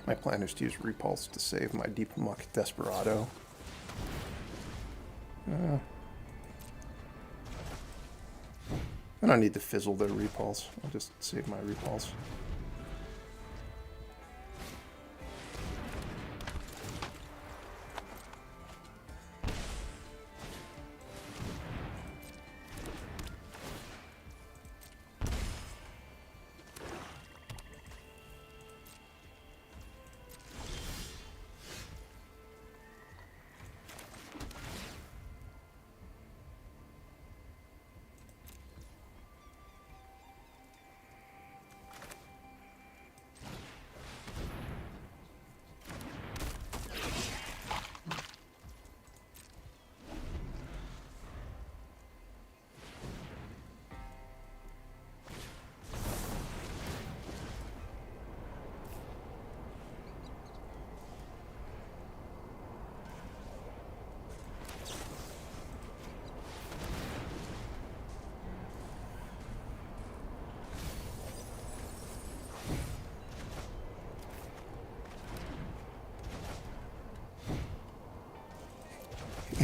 My plan is to use Repulse to save my Deep Muck Desperado. I don't need to fizzle their Repulse. I'll just save my Repulse.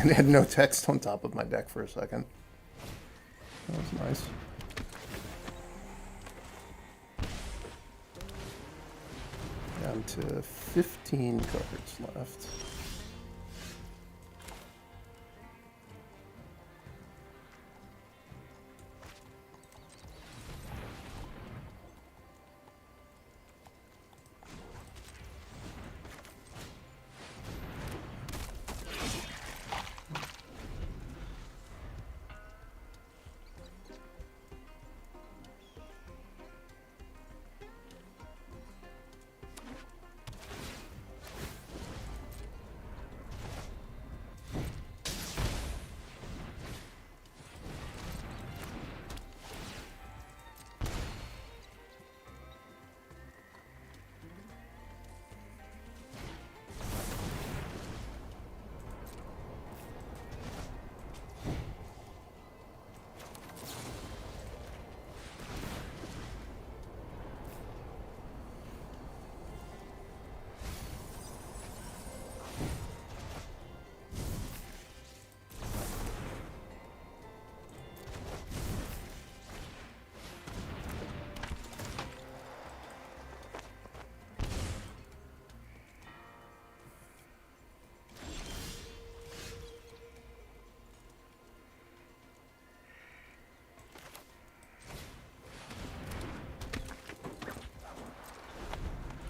and had no text on top of my deck for a second. That was nice. Down to 15 cards left.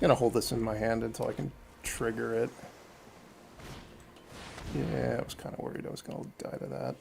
I'm gonna hold this in my hand until I can trigger it. Yeah, I was kind of worried I was gonna die to that.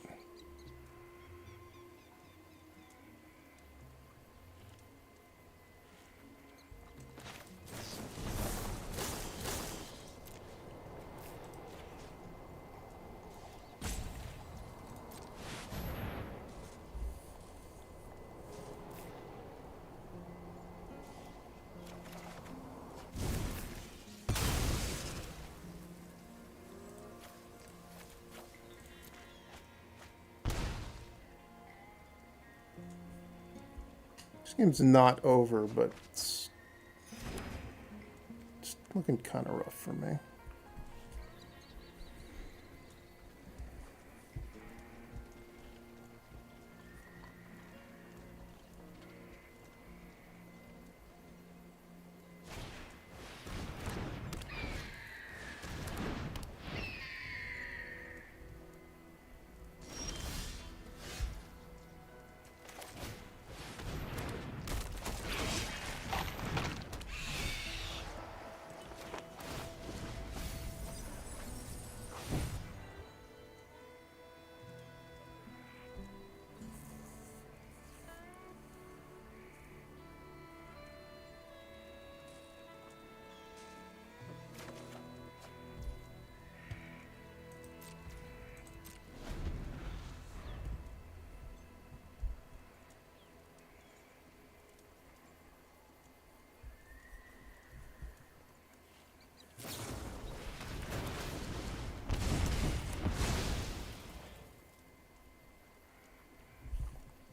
This game's not over, but it's looking kind of rough for me.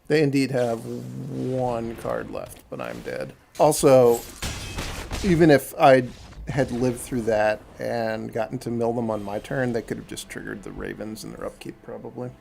They indeed have one card left, but I'm dead. Also, even if I had lived through that and gotten to mill them on my turn, they could have just triggered the Ravens in their upkeep, probably.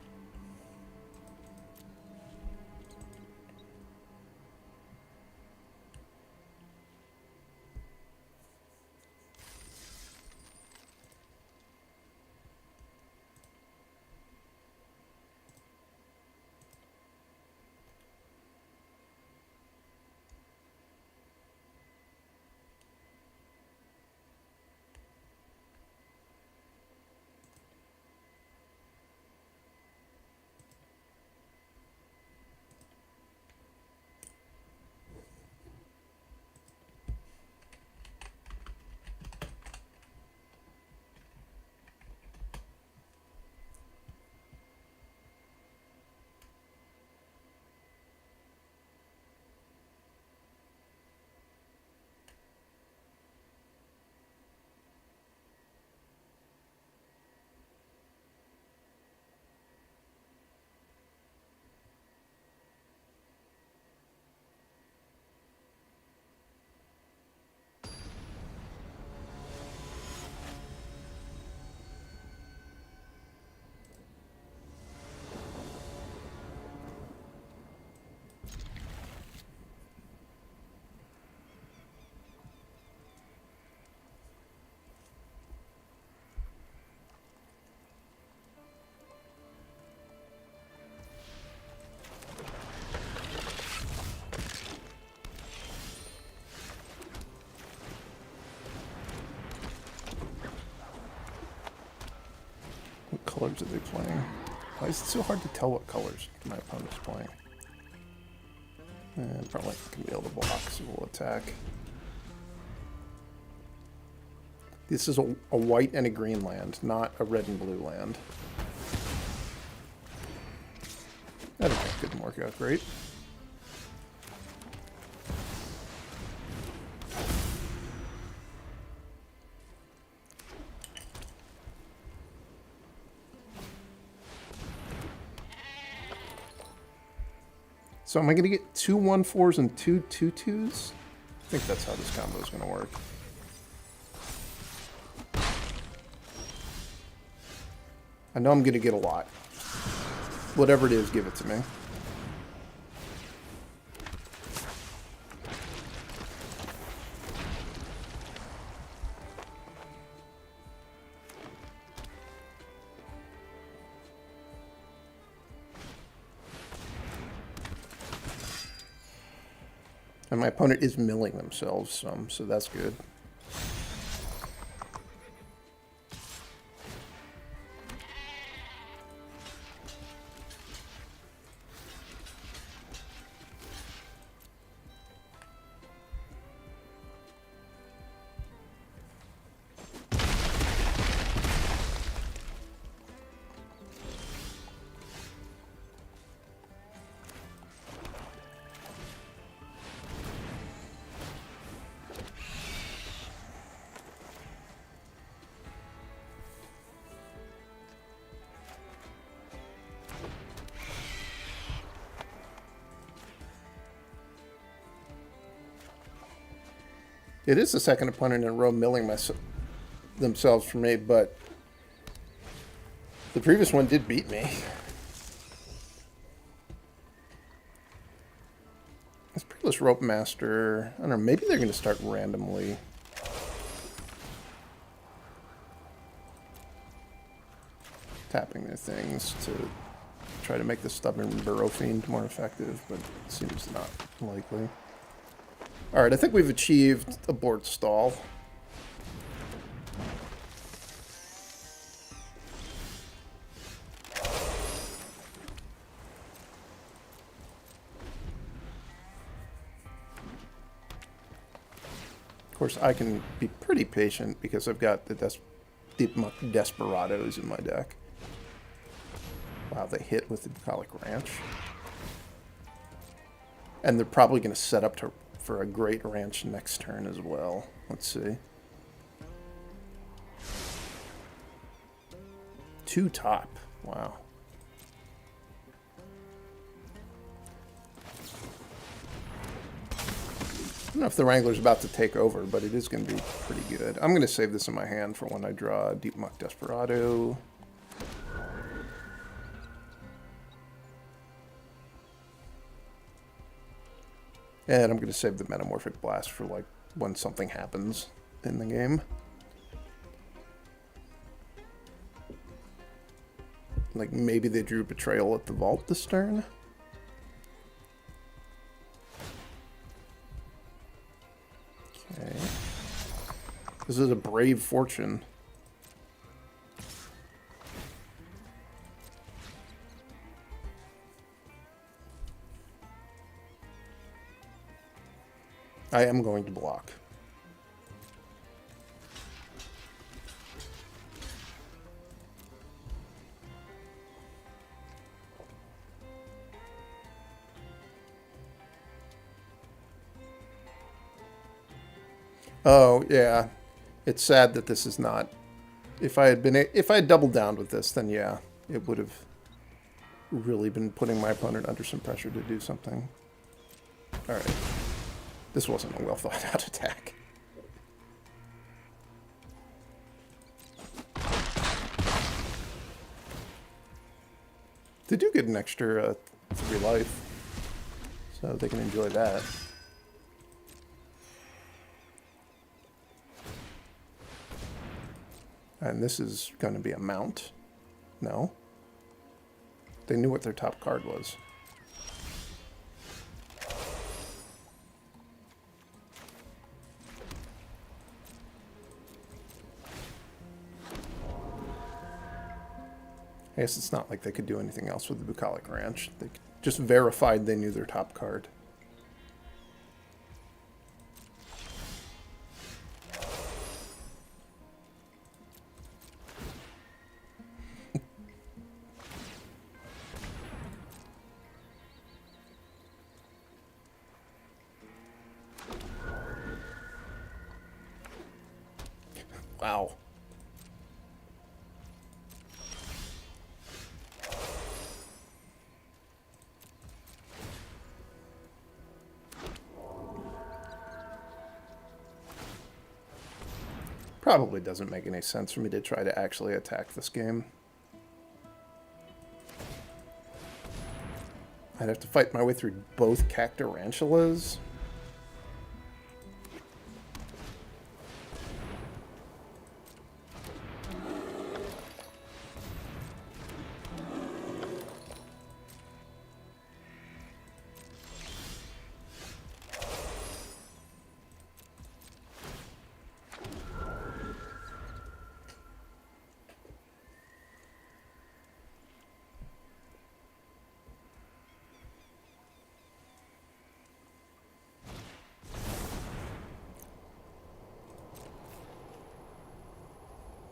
colors are they playing? Why is it so hard to tell what colors my opponent's playing? Probably can be able to block, so we'll attack. This is a white and a green land, not a red and blue land. That didn't work out great. So am I going to get 2 1/4s and 2 2/2s? I think that's how this combo is going to work. I know I'm going to get a lot. Whatever it is, give it to me. And my opponent is milling themselves some, so that's good. It is the second opponent in a row milling themselves for me, but the previous one did beat me. This Peerless Rope Master, I don't know, maybe they're going to start randomly. Tapping their things to try to make the Stubborn Burrow Fiend more effective, but it seems not likely. Alright, I think we've achieved a board stall. Of course, I can be pretty patient because I've got the Deep Muck Desperados in my deck. Wow, they hit with the Bucolic Ranch. And they're probably going to set up for a great ranch next turn as well. Let's see. 2 top. Wow. I don't know if the Wrangler's about to take over, but it is going to be pretty good. I'm going to save this in my hand for when I draw Deep Muck Desperado. And I'm going to save the Metamorphic Blast for, like, when something happens in the game. Like, maybe they drew Betrayal at the Vault this turn. Okay. This is a Brave Fortune. I am going to block. Oh, yeah. It's sad that this is not... If I had doubled down with this, then yeah, it would have really been putting my opponent under some pressure to do something. Alright. This wasn't a well thought out attack. They do get an extra 3 life, so they can enjoy that. And this is going to be a mount. No. They knew what their top card was. I guess it's not like they could do anything else with the Bucolic Ranch. They just verified they knew their top card. Wow. Probably doesn't make any sense for me to try to actually attack this game. I'd have to fight my way through both Cactarantulas.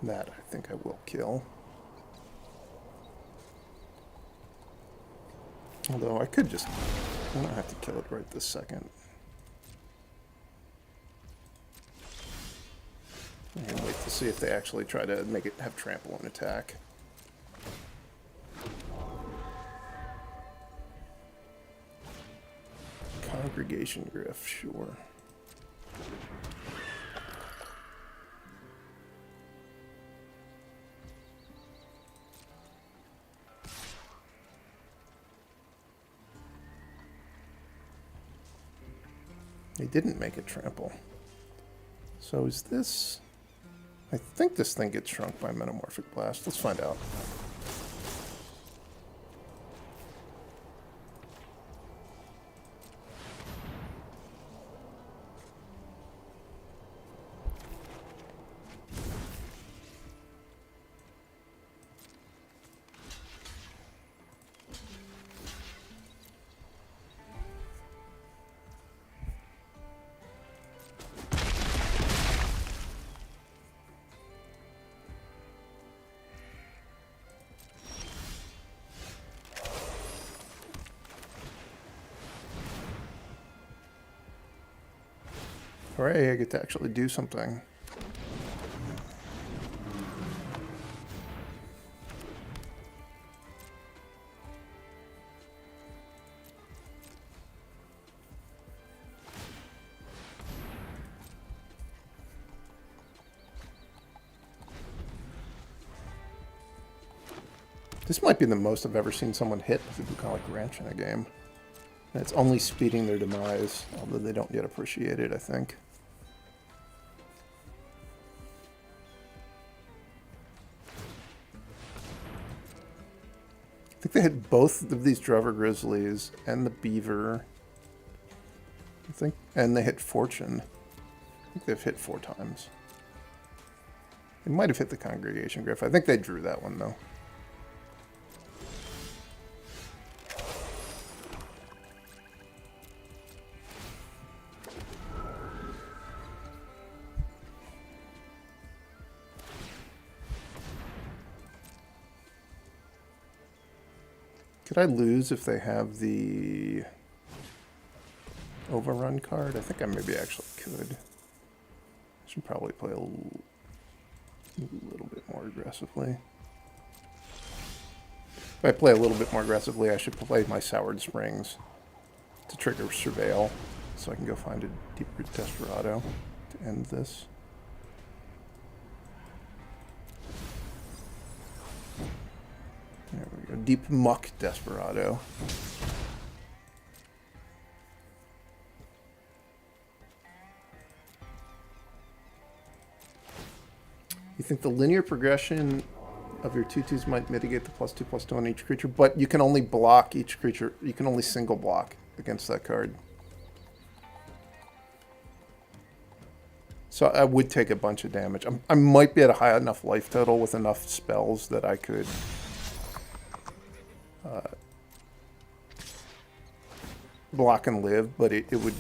That I think I will kill. Although I could just... I don't have to kill it right this second. I can wait to see if they actually try to make it have trample and attack. Congregation Griff, sure. They didn't make it trample. So is this... I think this thing gets shrunk by Metamorphic Blast. Let's find out. Hooray, I get to actually do something. This might be the most I've ever seen someone hit with a Bucolic Ranch in a game. And it's only speeding their demise, although they don't yet appreciate it, I think. I think they hit both of these Drover Grizzlies and the Beaver. I think, and they hit Fortune. I think they've hit 4 times. They might have hit the Congregation Griff. I think they drew that one, though. Could I lose if they have the Overrun card? I think I maybe actually could. I should probably play a little bit more aggressively. If I play a little bit more aggressively, I should play my Soured Springs to trigger Surveil, so I can go find a Deep Root Desperado to end this. There we go. Deep Muck Desperado. You think the linear progression of your 2/2s might mitigate the +2/+2 on each creature, but you can only block each creature. You can only single block against that card. So I would take a bunch of damage. I might be at a high enough life total with enough spells that I could block and live, but it would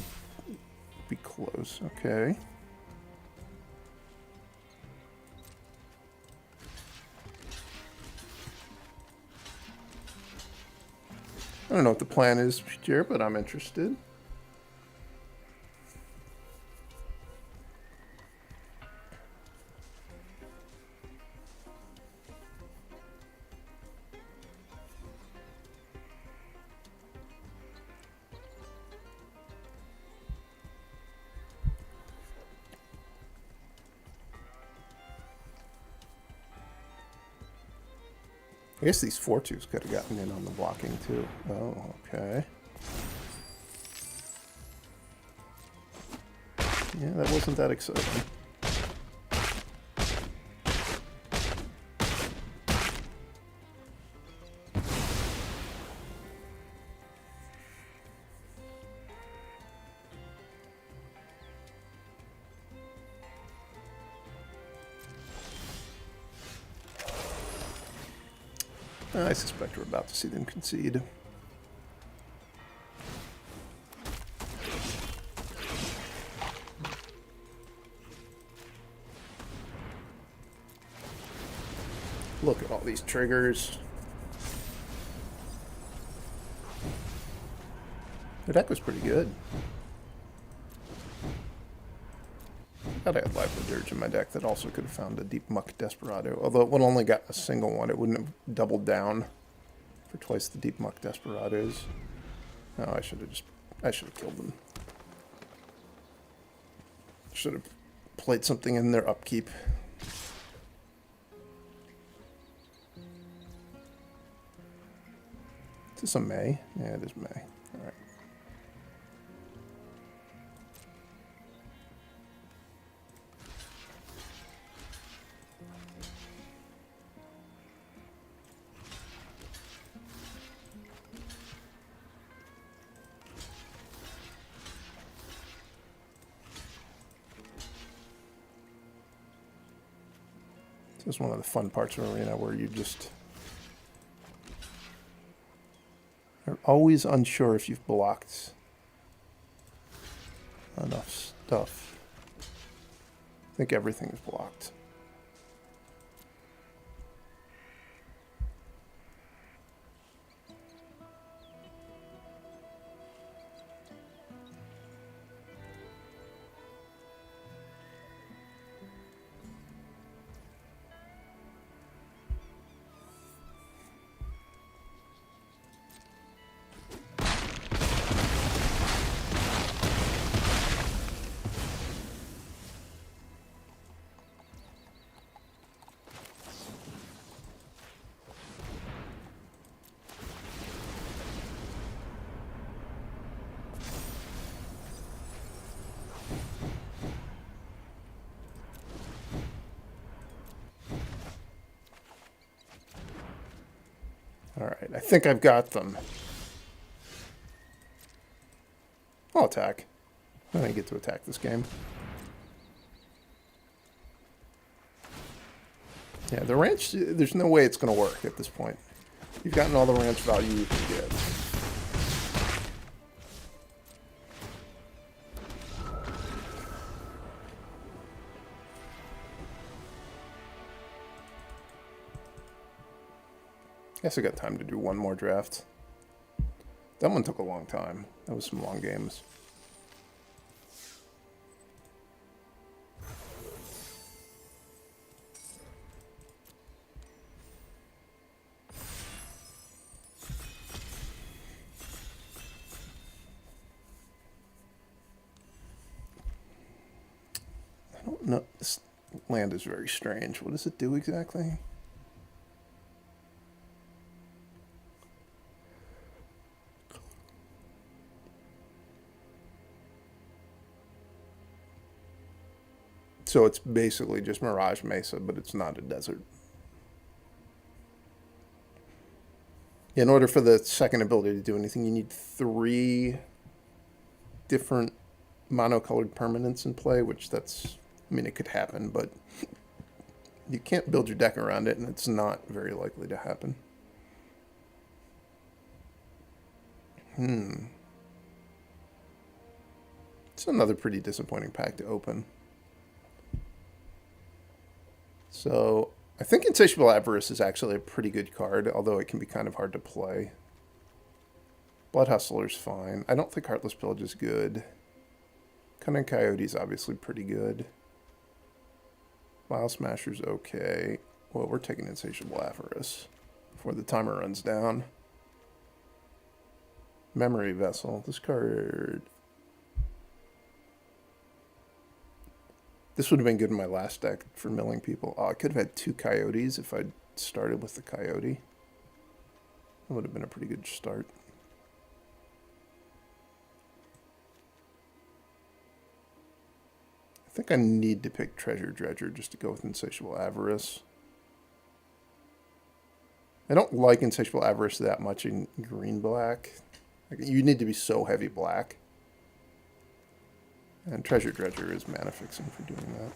be close. Okay. I don't know what the plan is here, but I'm interested. I guess these 4-2s could have gotten in on the blocking too. Oh, okay. Yeah, that wasn't that exciting. I suspect we're about to see them concede. Look at all these triggers. The deck was pretty good. I thought I had Lively Dirge in my deck that also could have found a Deep Muck Desperado. Although it would only got a single one. It wouldn't have doubled down for twice the Deep Muck Desperados. No, I should have killed them. Should have played something in their upkeep. Is this a May? Yeah, it is May. All right. This is one of the fun parts of Arena where you just are always unsure if you've blocked enough stuff. I think everything is blocked. All right, I think I've got them. I'll attack. I don't get to attack this game. Yeah, the ranch, there's no way it's going to work at this point. You've gotten all the ranch value you can get. Guess I got time to do one more draft. That one took a long time. That was some long games. I don't know. This land is very strange. What does it do exactly? So it's basically just Mirage Mesa, but it's not a desert. In order for the second ability to do anything, you need 3 different monocolored permanents in play, which that's, I mean, it could happen, but you can't build your deck around it, and it's not very likely to happen. It's another pretty disappointing pack to open. So I think Insatiable Avarice is actually a pretty good card, although it can be kind of hard to play. Blood Hustler's fine. I don't think Heartless Pillage is good. Cunning Coyote's obviously pretty good. Mile Smasher's okay. Well, we're taking Insatiable Avarice before the timer runs down. Memory Vessel. This card... This would have been good in my last deck for milling people. Oh, I could have had 2 Coyotes if I'd started with the Coyote. That would have been a pretty good start. I think I need to pick Treasure Dredger just to go with Insatiable Avarice. I don't like Insatiable Avarice that much in green-black. Like, you need to be so heavy black. And Treasure Dredger is mana fixing for doing that.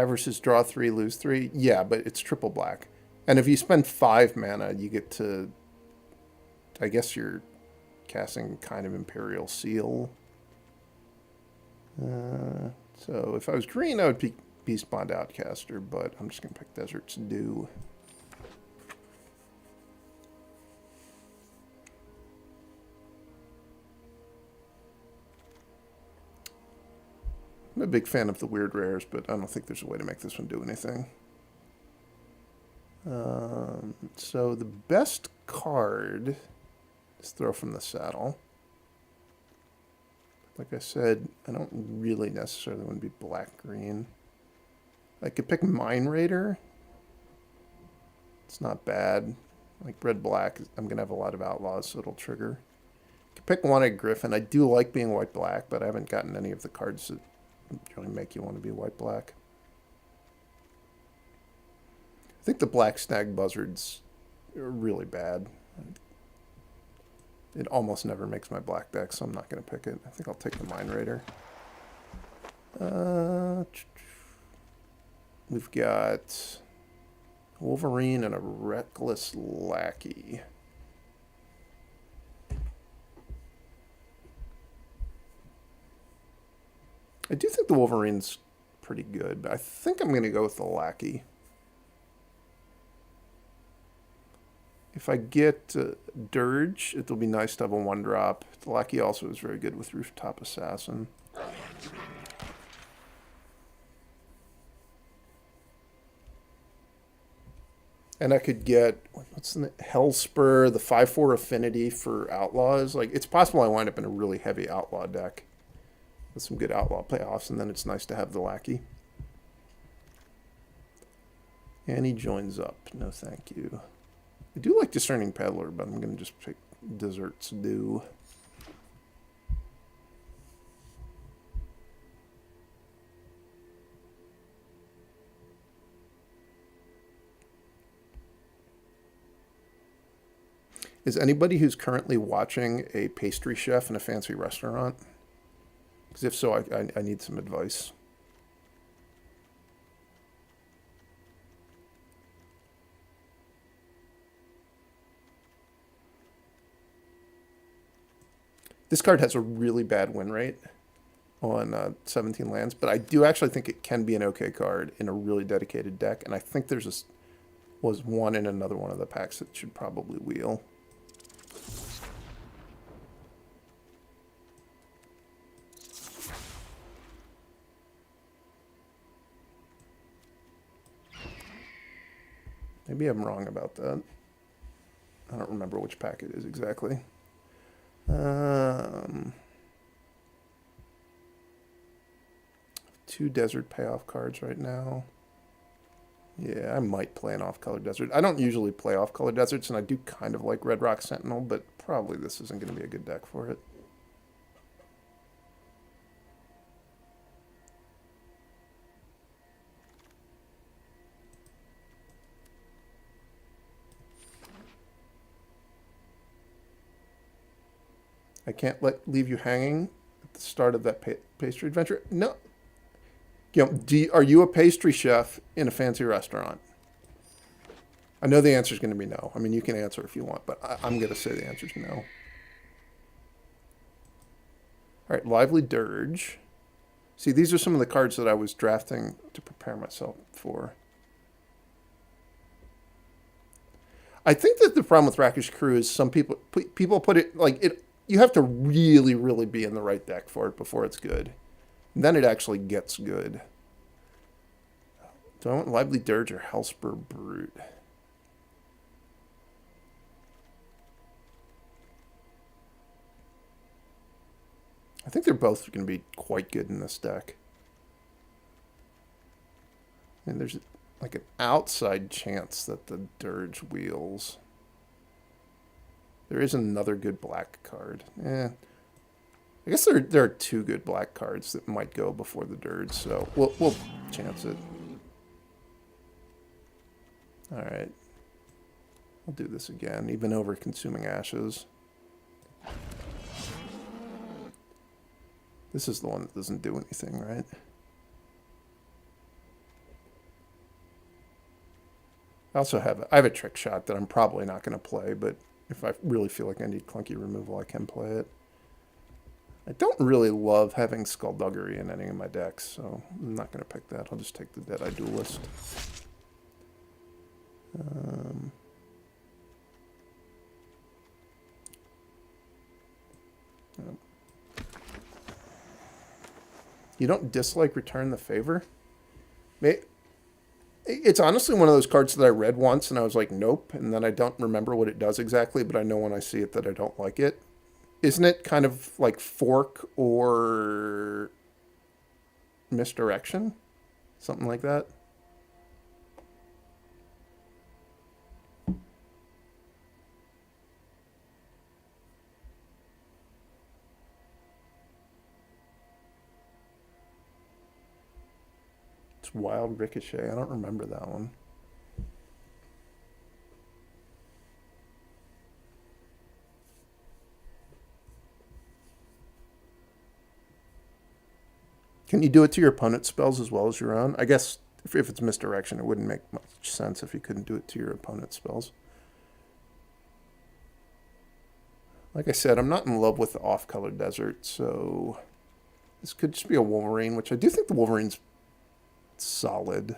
Avarice is draw 3, lose 3. Yeah, but it's triple black. And if you spend 5 mana, you get to... I guess you're casting kind of Imperial Seal. So if I was green, I would pick Beastbond Outcaster, but I'm just going to pick Desert's Dew. I'm a big fan of the weird rares, but I don't think there's a way to make this one do anything. So the best card is Throw from the Saddle. Like I said, I don't really necessarily want to be black-green. I could pick Mine Raider. It's not bad. Like red-black, I'm going to have a lot of outlaws, so it'll trigger. I could pick One-Eyed Griffin. I do like being white-black, but I haven't gotten any of the cards that really make you want to be white-black. I think the Black Snag Buzzards are really bad. It almost never makes my black deck, so I'm not going to pick it. I think I'll take the Mine Raider. We've got Wolverine and a Reckless Lackey. I do think the Wolverine's pretty good, but I think I'm going to go with the Lackey. If I get Dirge, it'll be nice to have a 1-drop. The Lackey also is very good with Rooftop Assassin. And I could get, what's the name? Hellspur, the 5/4 affinity for Outlaws. Like, it's possible I wind up in a really heavy Outlaw deck with some good Outlaw payoffs, and then it's nice to have the Lackey. And he joins up. No, thank you. I do like Discerning Peddler, but I'm going to just pick Desert's Dew. Is anybody who's currently watching a pastry chef in a fancy restaurant? Because if so, I need some advice. This card has a really bad win rate on 17 lands, but I do actually think it can be an okay card in a really dedicated deck, and I think there's was one in another one of the packs that should probably wheel. Maybe I'm wrong about that. I don't remember which pack it is exactly. 2 desert payoff cards right now. Yeah, I might play an off-color desert. I don't usually play off-color deserts, and I do kind of like Red Rock Sentinel, but probably this isn't going to be a good deck for it. I can't leave you hanging at the start of that pastry adventure. No. You know, are you a pastry chef in a fancy restaurant? I know the answer is going to be no. I mean, you can answer if you want, but I'm going to say the answer is no. All right, Lively Dirge. See, these are some of the cards that I was drafting to prepare myself for. I think that the problem with Rakish Crew is some people put it like it. You have to really, really be in the right deck for it before it's good. And then it actually gets good. Do I want Lively Dirge or Hellspur Brute? I think they're both going to be quite good in this deck. And there's like an outside chance that the Dirge wheels. There is another good black card. I guess there are two good black cards that might go before the Dirge, so we'll chance it. All right. I'll do this again, even over Consuming Ashes. This is the one that doesn't do anything, right? I have a trick shot that I'm probably not going to play, but if I really feel like I need clunky removal, I can play it. I don't really love having Skullduggery in any of my decks, so I'm not going to pick that. I'll just take the Deadeye Duelist. You don't dislike Return the Favor? It's honestly one of those cards that I read once and I was like, nope, and then I don't remember what it does exactly, but I know when I see it that I don't like it. Isn't it kind of like Fork or Misdirection? Something like that? It's Wild Ricochet. I don't remember that one. Can you do it to your opponent's spells as well as your own? I guess if it's Misdirection, it wouldn't make much sense if you couldn't do it to your opponent's spells. Like I said, I'm not in love with the off-color desert, so this could just be a Wolverine, which I do think the Wolverine's solid.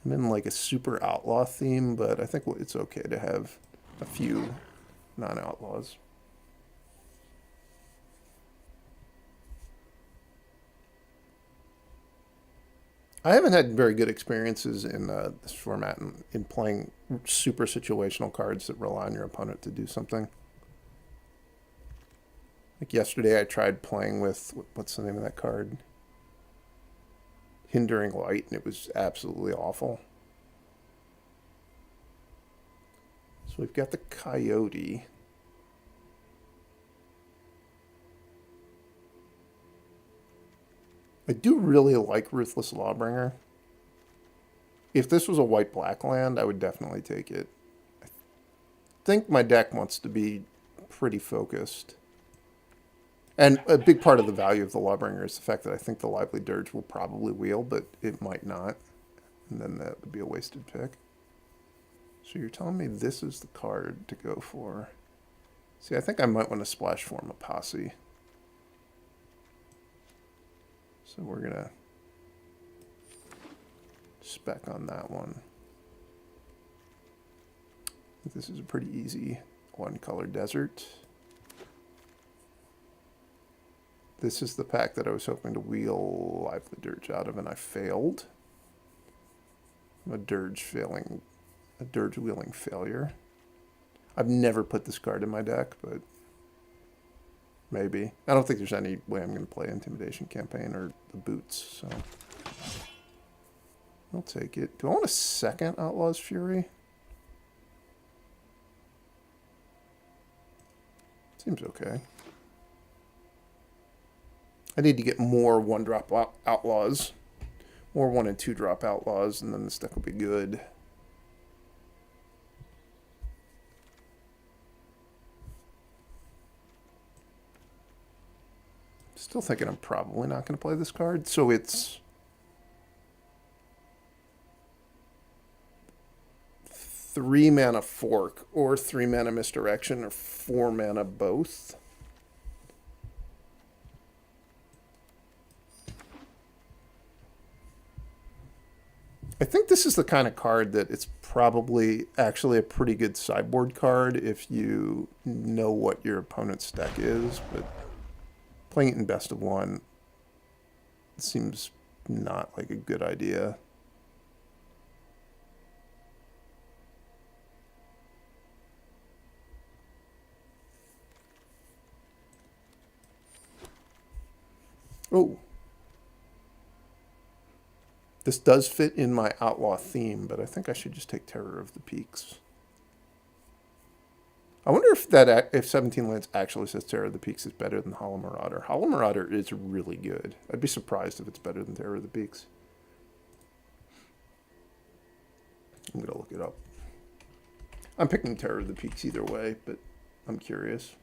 I'm in like a super outlaw theme, but I think it's okay to have a few non-outlaws. I haven't had very good experiences in this format in playing super situational cards that rely on your opponent to do something. Like yesterday, I tried playing with, what's the name of that card? Hindering Light, and it was absolutely awful. So we've got the Coyote. I do really like Ruthless Lawbringer. If this was a white-black land, I would definitely take it. I think my deck wants to be pretty focused. And a big part of the value of the Lawbringer is the fact that I think the Lively Dirge will probably wheel, but it might not. And then that would be a wasted pick. So you're telling me this is the card to go for. See, I think I might want to splash form a Posse. So we're going to spec on that one. This is a pretty easy one-color desert. This is the pack that I was hoping to wheel Lively Dirge out of, and I failed. I'm a Dirge wheeling failure. I've never put this card in my deck, but maybe. I don't think there's any way I'm going to play Intimidation Campaign or the Boots, so I'll take it. Do I want a second Outlaw's Fury? Seems okay. I need to get more one-drop Outlaws. More 1- and 2-drop Outlaws, and then this deck will be good. Still thinking I'm probably not going to play this card, so it's 3 mana Fork or 3 mana Misdirection or 4 mana both. I think this is the kind of card that it's probably actually a pretty good sideboard card if you know what your opponent's deck is, but playing it in best of one seems not like a good idea. Oh. This does fit in my outlaw theme, but I think I should just take Terror of the Peaks. I wonder if 17 lands actually says Terror of the Peaks is better than Hollow Marauder. Hollow Marauder is really good. I'd be surprised if it's better than Terror of the Peaks. I'm going to look it up. I'm picking Terror of the Peaks either way, but I'm curious.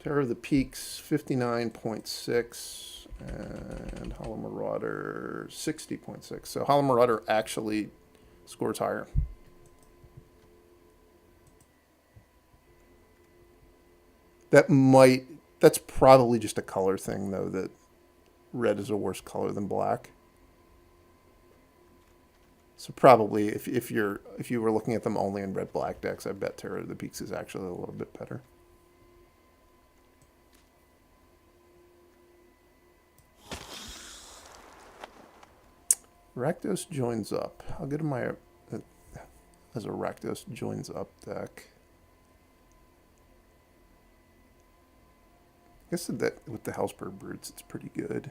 Terror of the Peaks, 59.6, and Hollow Marauder, 60.6. So Hollow Marauder actually scores higher. That's probably just a color thing, though, that red is a worse color than black. So probably if you were looking at them only in red-black decks, I bet Terror of the Peaks is actually a little bit better. Rakdos joins up. I'll get my as a Rakdos joins up deck. I guess that with the Hellsberg Brutes, it's pretty good.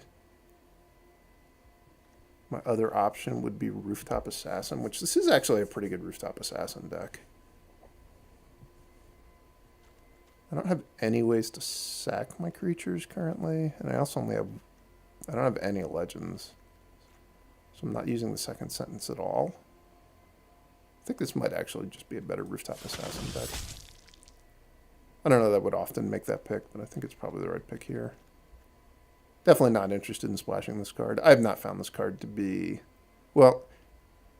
My other option would be Rooftop Assassin, which this is actually a pretty good Rooftop Assassin deck. I don't have any ways to sack my creatures currently, and I also I don't have any legends. So I'm not using the second sentence at all. I think this might actually just be a better Rooftop Assassin deck. I don't know that I would often make that pick, but I think it's probably the right pick here. Definitely not interested in splashing this card. I have not found this card to be... Well,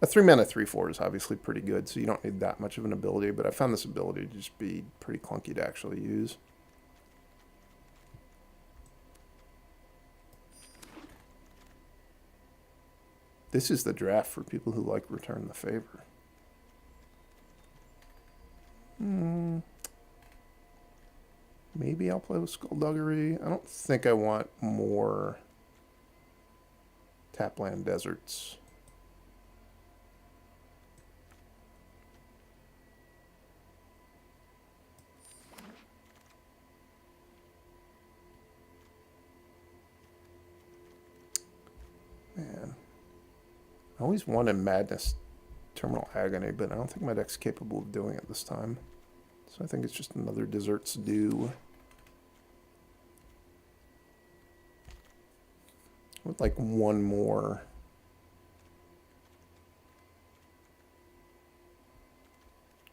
a 3-mana 3/4 is obviously pretty good, so you don't need that much of an ability, but I found this ability to just be pretty clunky to actually use. This is the draft for people who like Return the Favor. Maybe I'll play with Skullduggery. I don't think I want more Tapland Deserts. Man. I always wanted Madness Terminal Agony, but I don't think my deck's capable of doing it this time. So I think it's just another Desert's Due. With like one more.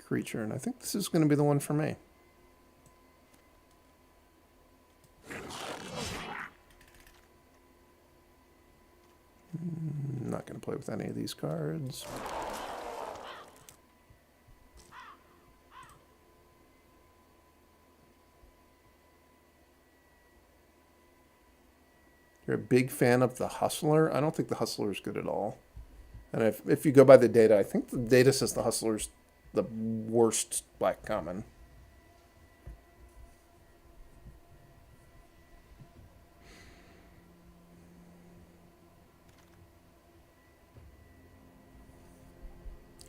Creature, and I think this is going to be the one for me. Not going to play with any of these cards. You're a big fan of the Hustler? I don't think the Hustler is good at all. And if you go by the data, I think the data says the Hustler's the worst black common.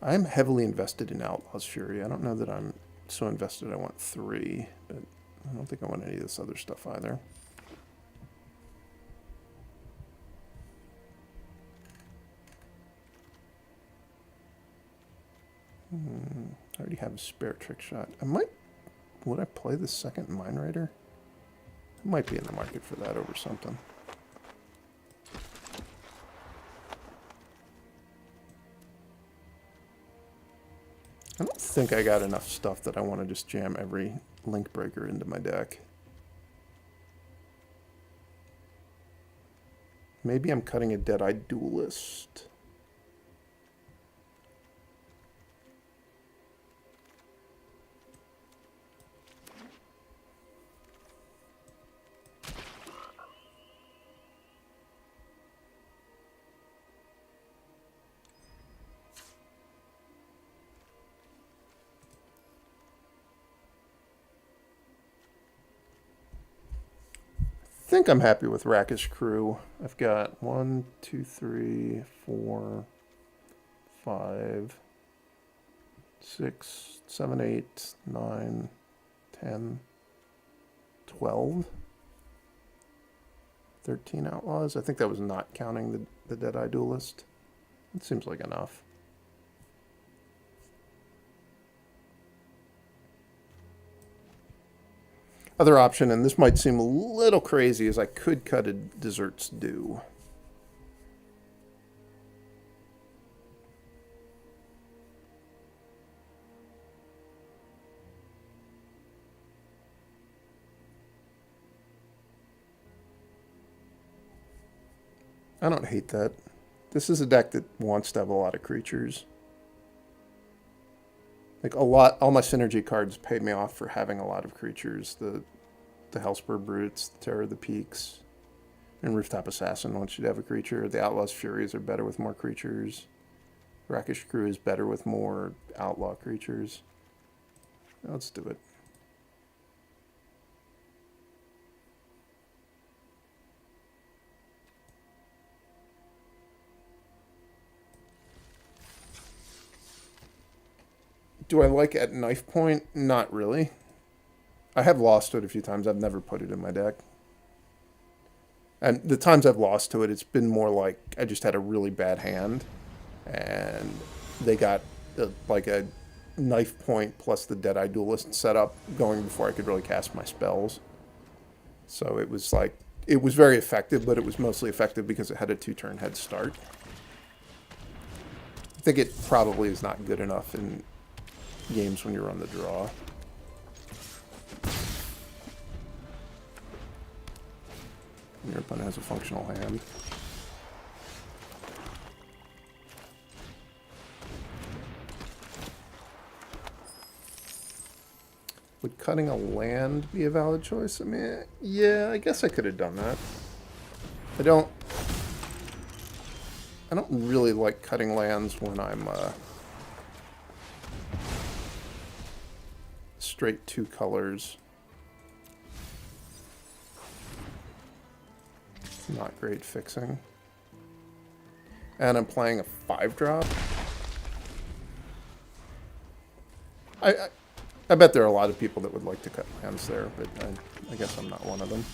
I'm heavily invested in Outlaw's Fury. I don't know that I'm so invested I want 3, but I don't think I want any of this other stuff either. I already have a spare trick shot. Would I play the second Mind Raider? I might be in the market for that over something. I don't think I got enough stuff that I want to just jam every link breaker into my deck. Maybe I'm cutting a Deadeye Duelist. I think I'm happy with Rakish Crew. I've got 1, 2, 3, 4, 5, 6, 7, 8, 9, 10, 12, 13 outlaws. I think that was not counting the Deadeye Duelist. It seems like enough. Other option, and this might seem a little crazy, is I could cut a Dessert's Due. I don't hate that. This is a deck that wants to have a lot of creatures. Like all my synergy cards paid me off for having a lot of creatures. The Hellspur Brutes, the Terror of the Peaks, and Rooftop Assassin wants you to have a creature. The Outlaw's Furies are better with more creatures. Rakish Crew is better with more outlaw creatures. Let's do it. Do I like at knife point? Not really. I have lost to it a few times. I've never put it in my deck. And the times I've lost to it, it's been more like I just had a really bad hand. And they got like a knife point plus the Deadeye Duelist setup going before I could really cast my spells. So it was like, it was very effective, but it was mostly effective because it had a 2-turn head start. I think it probably is not good enough in games when you're on the draw. And your opponent has a functional hand. Would cutting a land be a valid choice? I mean, yeah, I guess I could have done that. I don't really like cutting lands when I'm straight 2 colors. It's not great fixing. And I'm playing a 5-drop. I bet there are a lot of people that would like to cut lands there, but I guess I'm not one of them.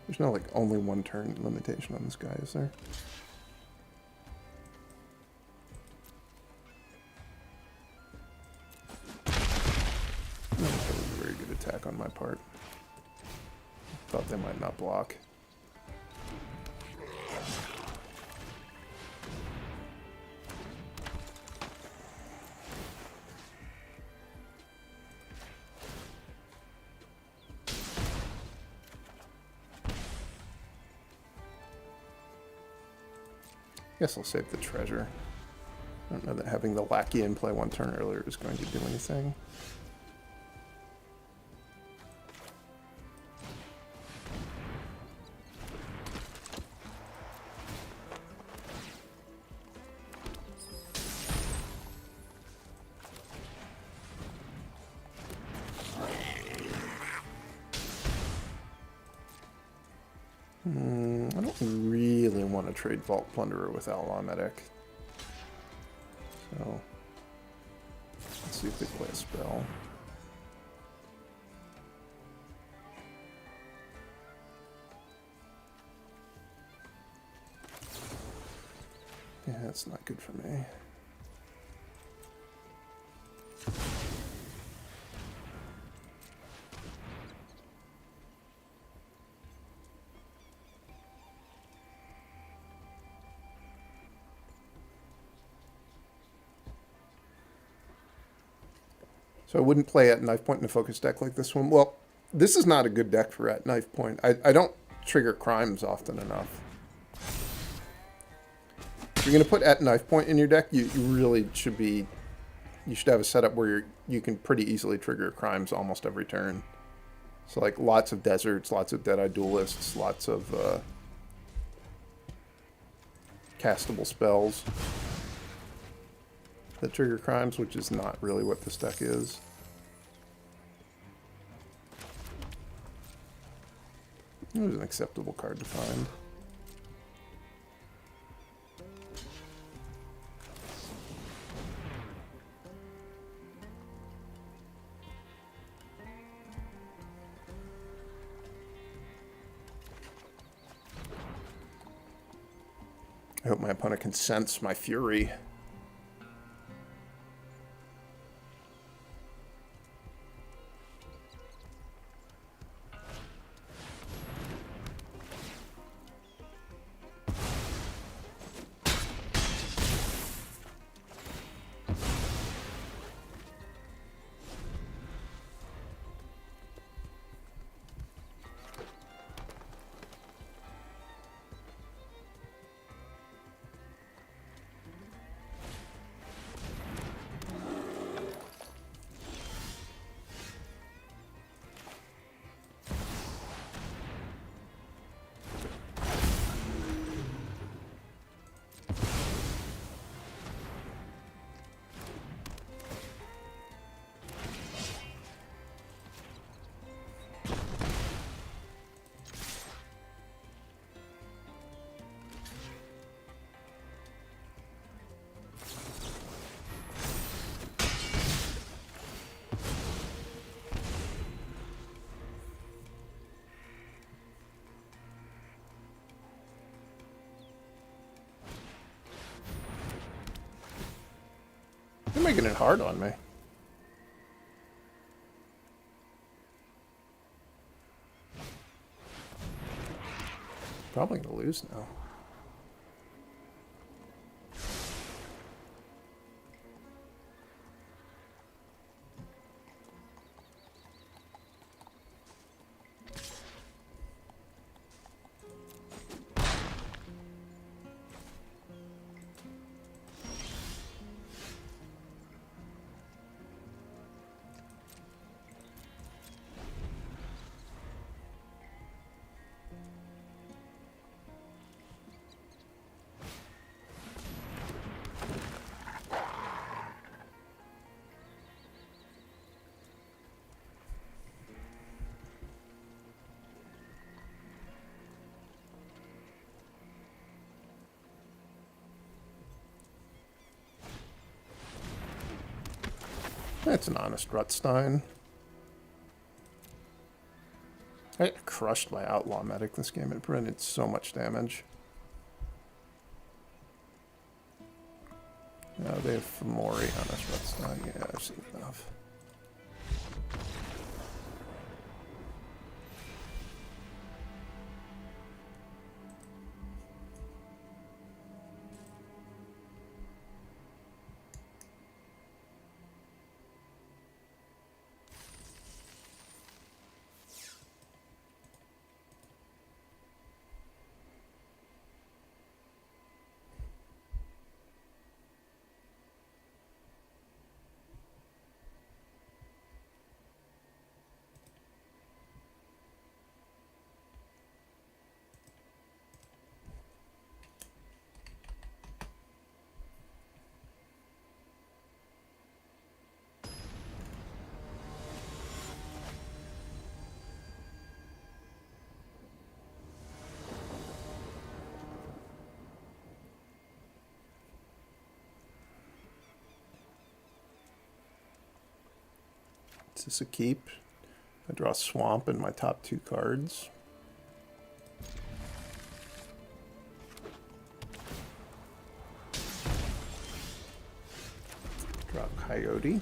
There's no like only 1 turn limitation on this guy, is there? That was a very good attack on my part. Thought they might not block. Guess I'll save the treasure. I don't know that having the lackey in play 1 turn earlier is going to do anything. I don't really want to trade Vault Plunderer with Outlaw Medic. So, let's see if they play a spell. Yeah, that's not good for me. So I wouldn't play at knife point in a focus deck like this one. Well, this is not a good deck for at knife point. I don't trigger crimes often enough. If you're going to put at knife point in your deck, you really should be... You should have a setup where you can pretty easily trigger crimes almost every turn. So like lots of deserts, lots of Deadeye Duelists, lots of castable spells that trigger crimes, which is not really what this deck is. It was an acceptable card to find. I hope my opponent can sense my fury. You're making it hard on me. Probably gonna lose now. That's an honest Rutstein. I got crushed by Outlaw Medic this game. It prevented so much damage. No, they have Fomori on this Rutstein. Yeah, I've seen enough. Is this a keep? I draw Swamp in my top two cards. Drop Coyote.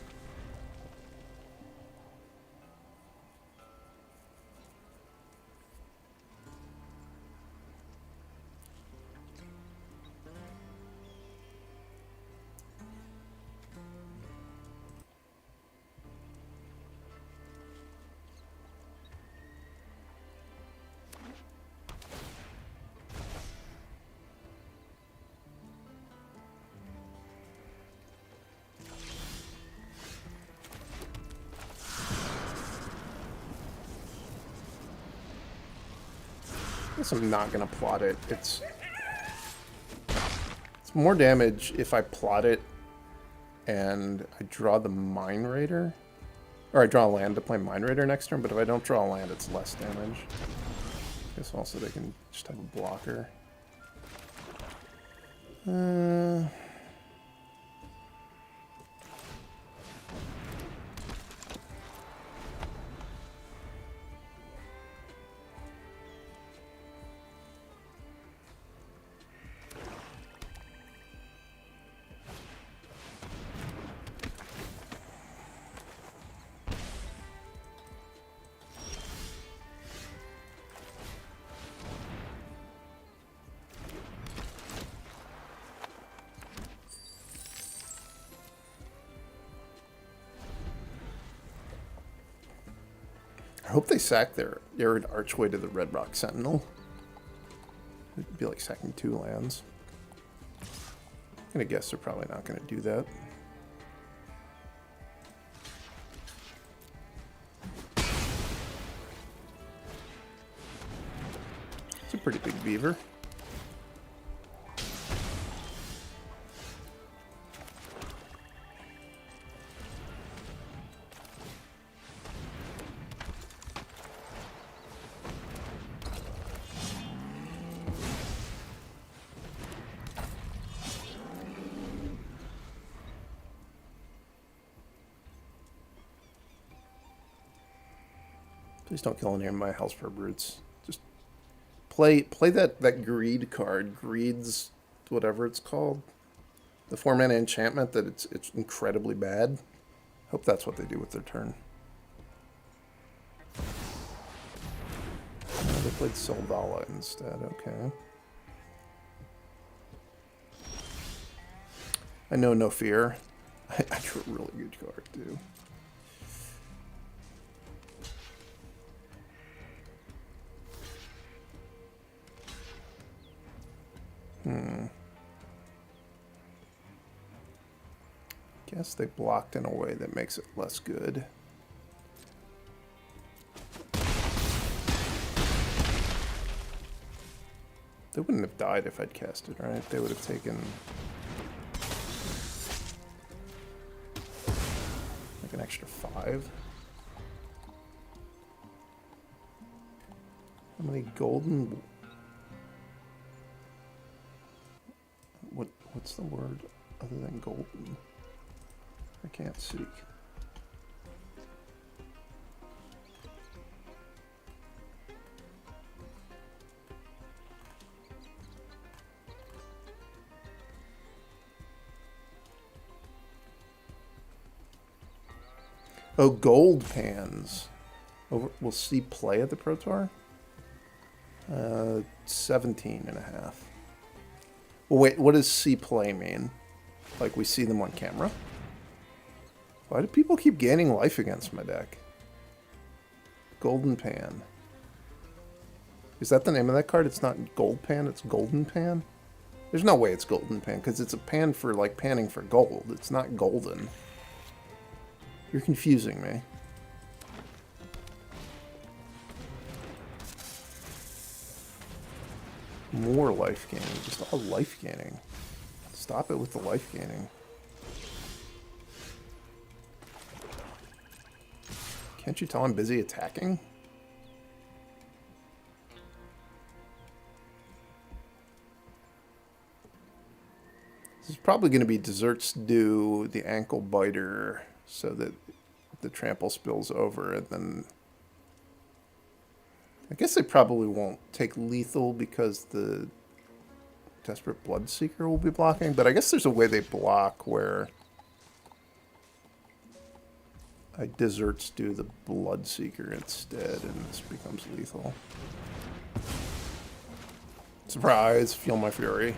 guess I'm not going to plot it. It's more damage if I plot it and I draw the Mine Raider. Or I draw a land to play Mine Raider next turn, but if I don't draw a land, it's less damage. I guess also they can just have a blocker. I hope they sack their Arid Archway to the Red Rock Sentinel. It'd be like sacking 2 lands. I'm gonna guess they're probably not gonna do that. It's a pretty big beaver. Please don't kill any of my Hellspur Brutes. Just play that Greed card. Greed's whatever it's called. The 4-mana enchantment that it's incredibly bad. Hope that's what they do with their turn. Oh, they played Soldala instead, okay. I know No Fear. I drew a really good card too. Guess they blocked in a way that makes it less good. They wouldn't have died if I'd cast it, right? They would have taken like an extra 5. How many golden... What's the word other than golden? I can't seek. Oh, gold pans. We'll see play at the Pro Tour? 17.5. Well, wait, what does see play mean? Like we see them on camera? Why do people keep gaining life against my deck? Golden Pan. Is that the name of that card? It's not Gold Pan, it's Golden Pan? There's no way it's Golden Pan, because it's a pan for, like, panning for gold. It's not golden. You're confusing me. More life gaining. Just all life gaining. Stop it with the life gaining. Can't you tell I'm busy attacking? This is probably going to be Dessert's Due, the Ankle Biter, so that the trample spills over, and then... I guess they probably won't take lethal because the Desperate Bloodseeker will be blocking, but I guess there's a way they block where I Dessert's Due the Bloodseeker instead, and this becomes lethal. Surprise! Feel my fury.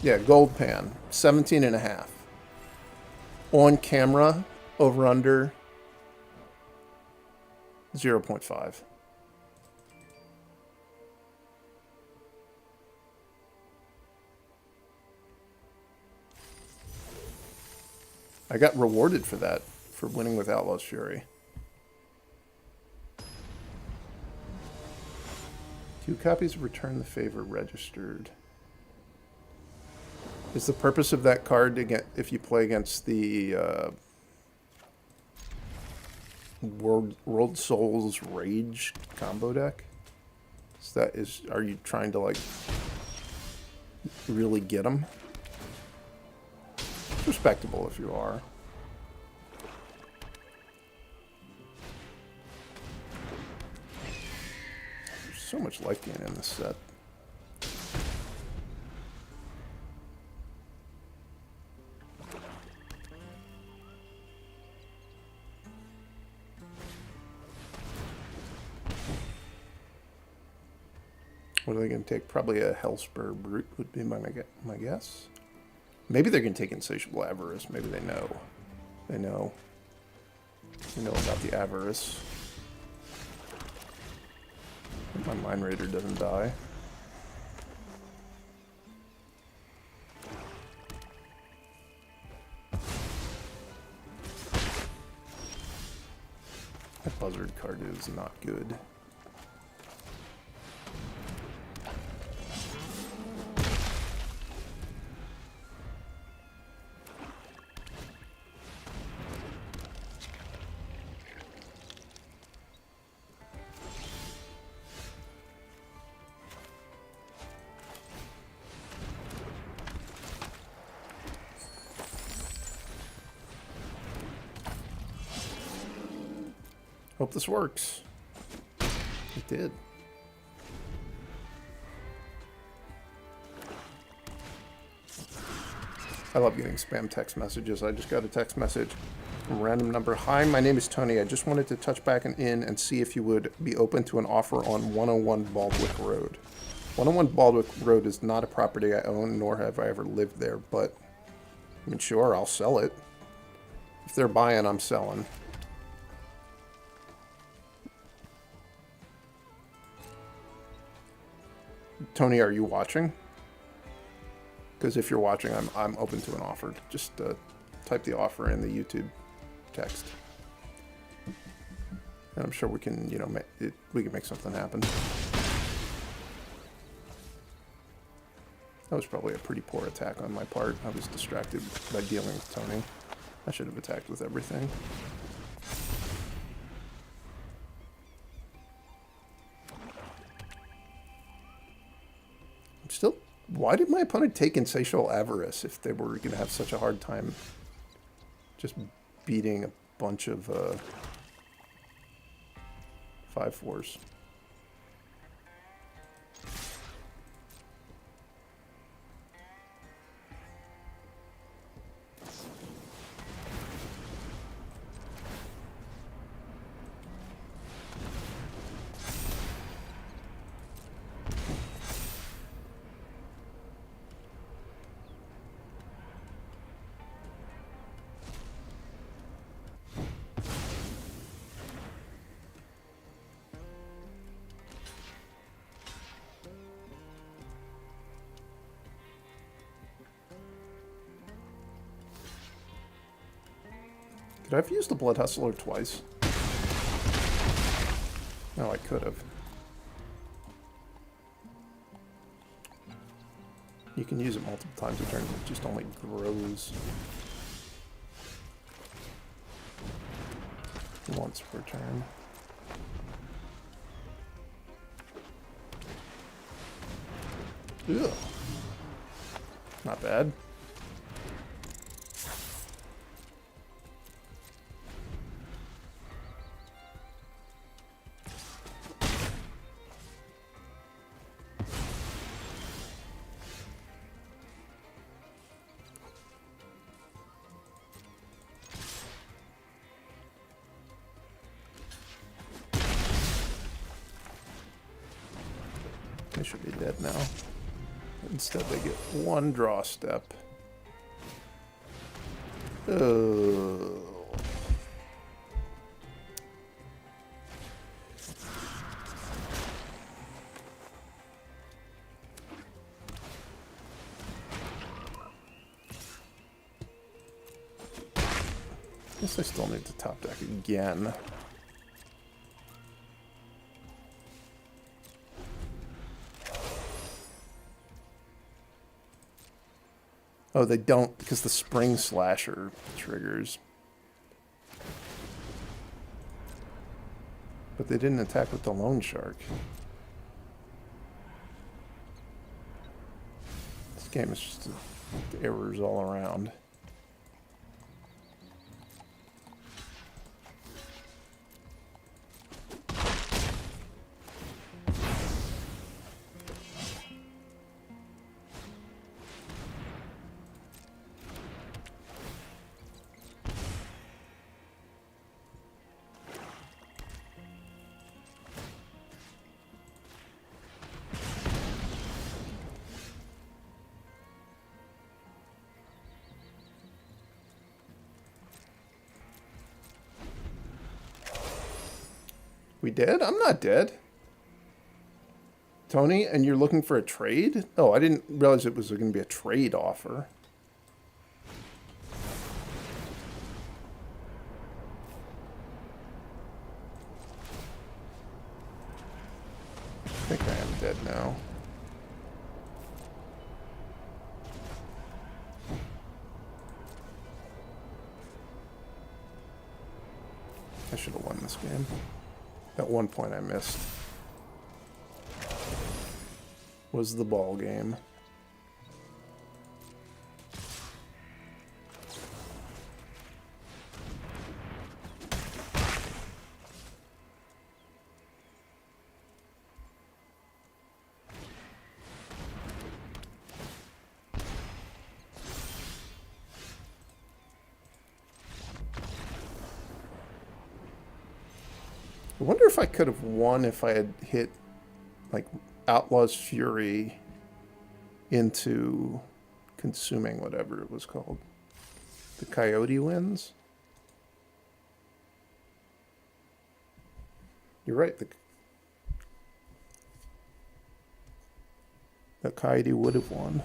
Yeah, Gold Pan, 17.5. On camera, over under 0.5. I got rewarded for that, for winning with Outlaw's Fury. 2 copies of Return the Favor registered. Is the purpose of that card to get if you play against the World Souls Rage combo deck? Are you trying to like really get them? It's respectable if you are. There's so much life gain in this set. What are they going to take? Probably a Hellspur Brute would be my guess. Maybe they're going to take Insatiable Avarice. Maybe they know. They know about the Avarice. My Mind Raider doesn't die. That Buzzard card is not good. Hope this works. It did. I love getting spam text messages. I just got a text message from a random number. Hi, my name is Tony. I just wanted to touch back in and see if you would be open to an offer on 101 Baldwick Road. 101 Baldwick Road is not a property I own, nor have I ever lived there, but I mean, sure, I'll sell it. If they're buying, I'm selling. Tony, are you watching? Because if you're watching, I'm open to an offer. Just type the offer in the YouTube text, and I'm sure we can, you know, we can make something happen. That was probably a pretty poor attack on my part. I was distracted by dealing with Tony. I should have attacked with everything. Still, why did my opponent take Insatiable Avarice if they were going to have such a hard time just beating a bunch of 5/4s? Could I have used the Blood Hustler twice? No, I could have. You can use it multiple times a turn, it just only grows once per turn. Ugh. Not bad. They should be dead now. Instead, they get one draw step. Oh. Guess I still need to top deck again. Oh, they don't, because the Spring Slasher triggers. But they didn't attack with the Loan Shark. This game is just errors all around. We did? I'm not dead. Tony, and you're looking for a trade? Oh, I didn't realize it was going to be a trade offer. I think I am dead now. I should have won this game. At one point I missed. Was the ball game. I wonder if I could have won if I had hit, like, Outlaw's Fury into consuming whatever it was called. The Coyote wins? You're right. The Coyote would have won.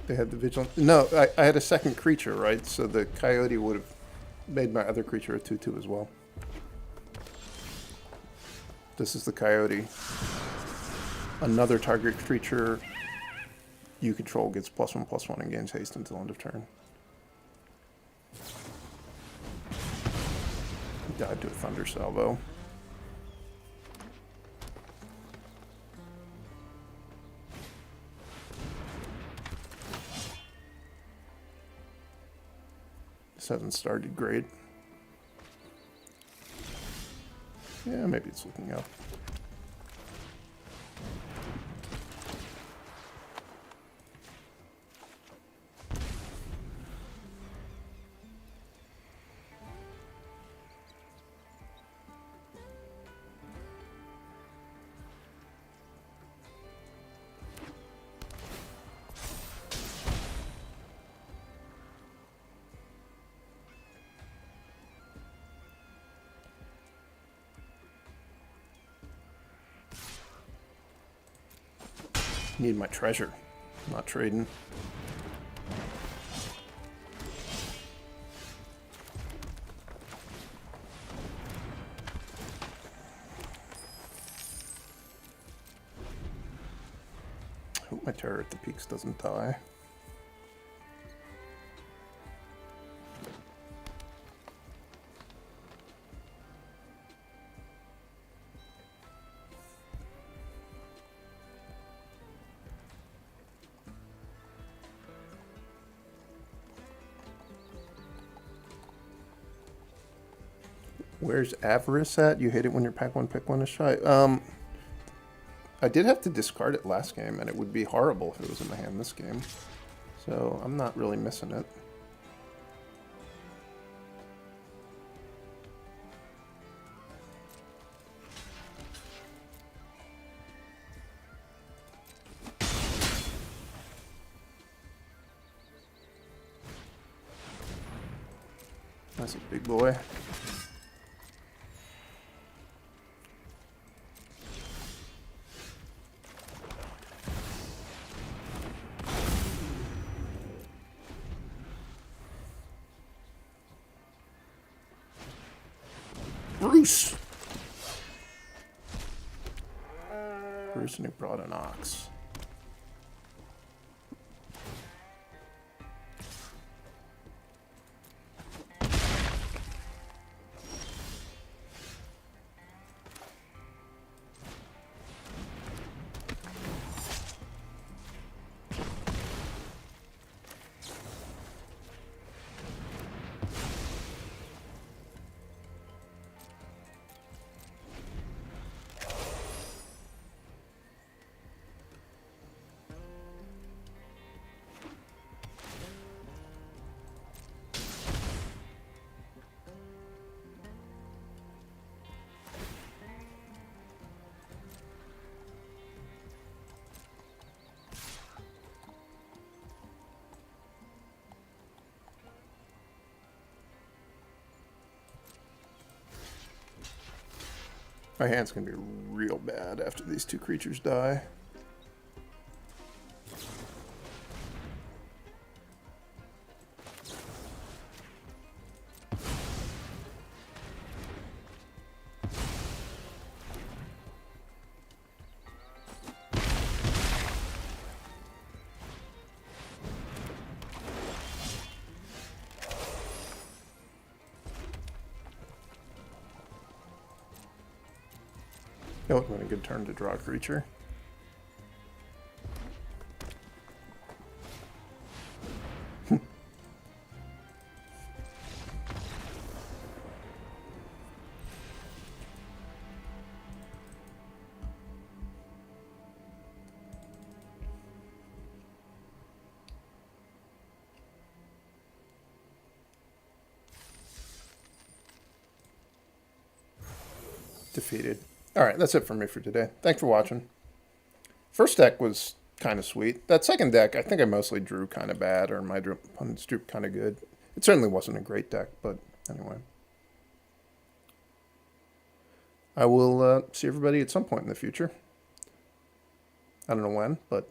They had the Vigilant. No, I had a second creature, right? So the Coyote would have made my other creature a 2/2 as well. This is the Coyote. Another target creature you control gets +1/+1 and gains haste until end of turn. He died to a Thunder Salvo. This hasn't started great. Yeah, maybe it's looking up. Need my treasure. I'm not trading. Hope my Terror at the Peaks doesn't die. Where's Avarice at? You hate it when your pack one, pick one is shy. I did have to discard it last game, and it would be horrible if it was in my hand this game. So I'm not really missing it. That's a big boy. Bruce! Bruce, and he brought an ox. My hand's gonna be real bad after these two creatures die. That would have been a good turn to draw a creature. Defeated. Alright, that's it for me for today. Thanks for watching. First deck was kind of sweet. That second deck, I think I mostly drew kind of bad, or my opponents drew kind of good. It certainly wasn't a great deck, but anyway. I will see everybody at some point in the future. I don't know when, but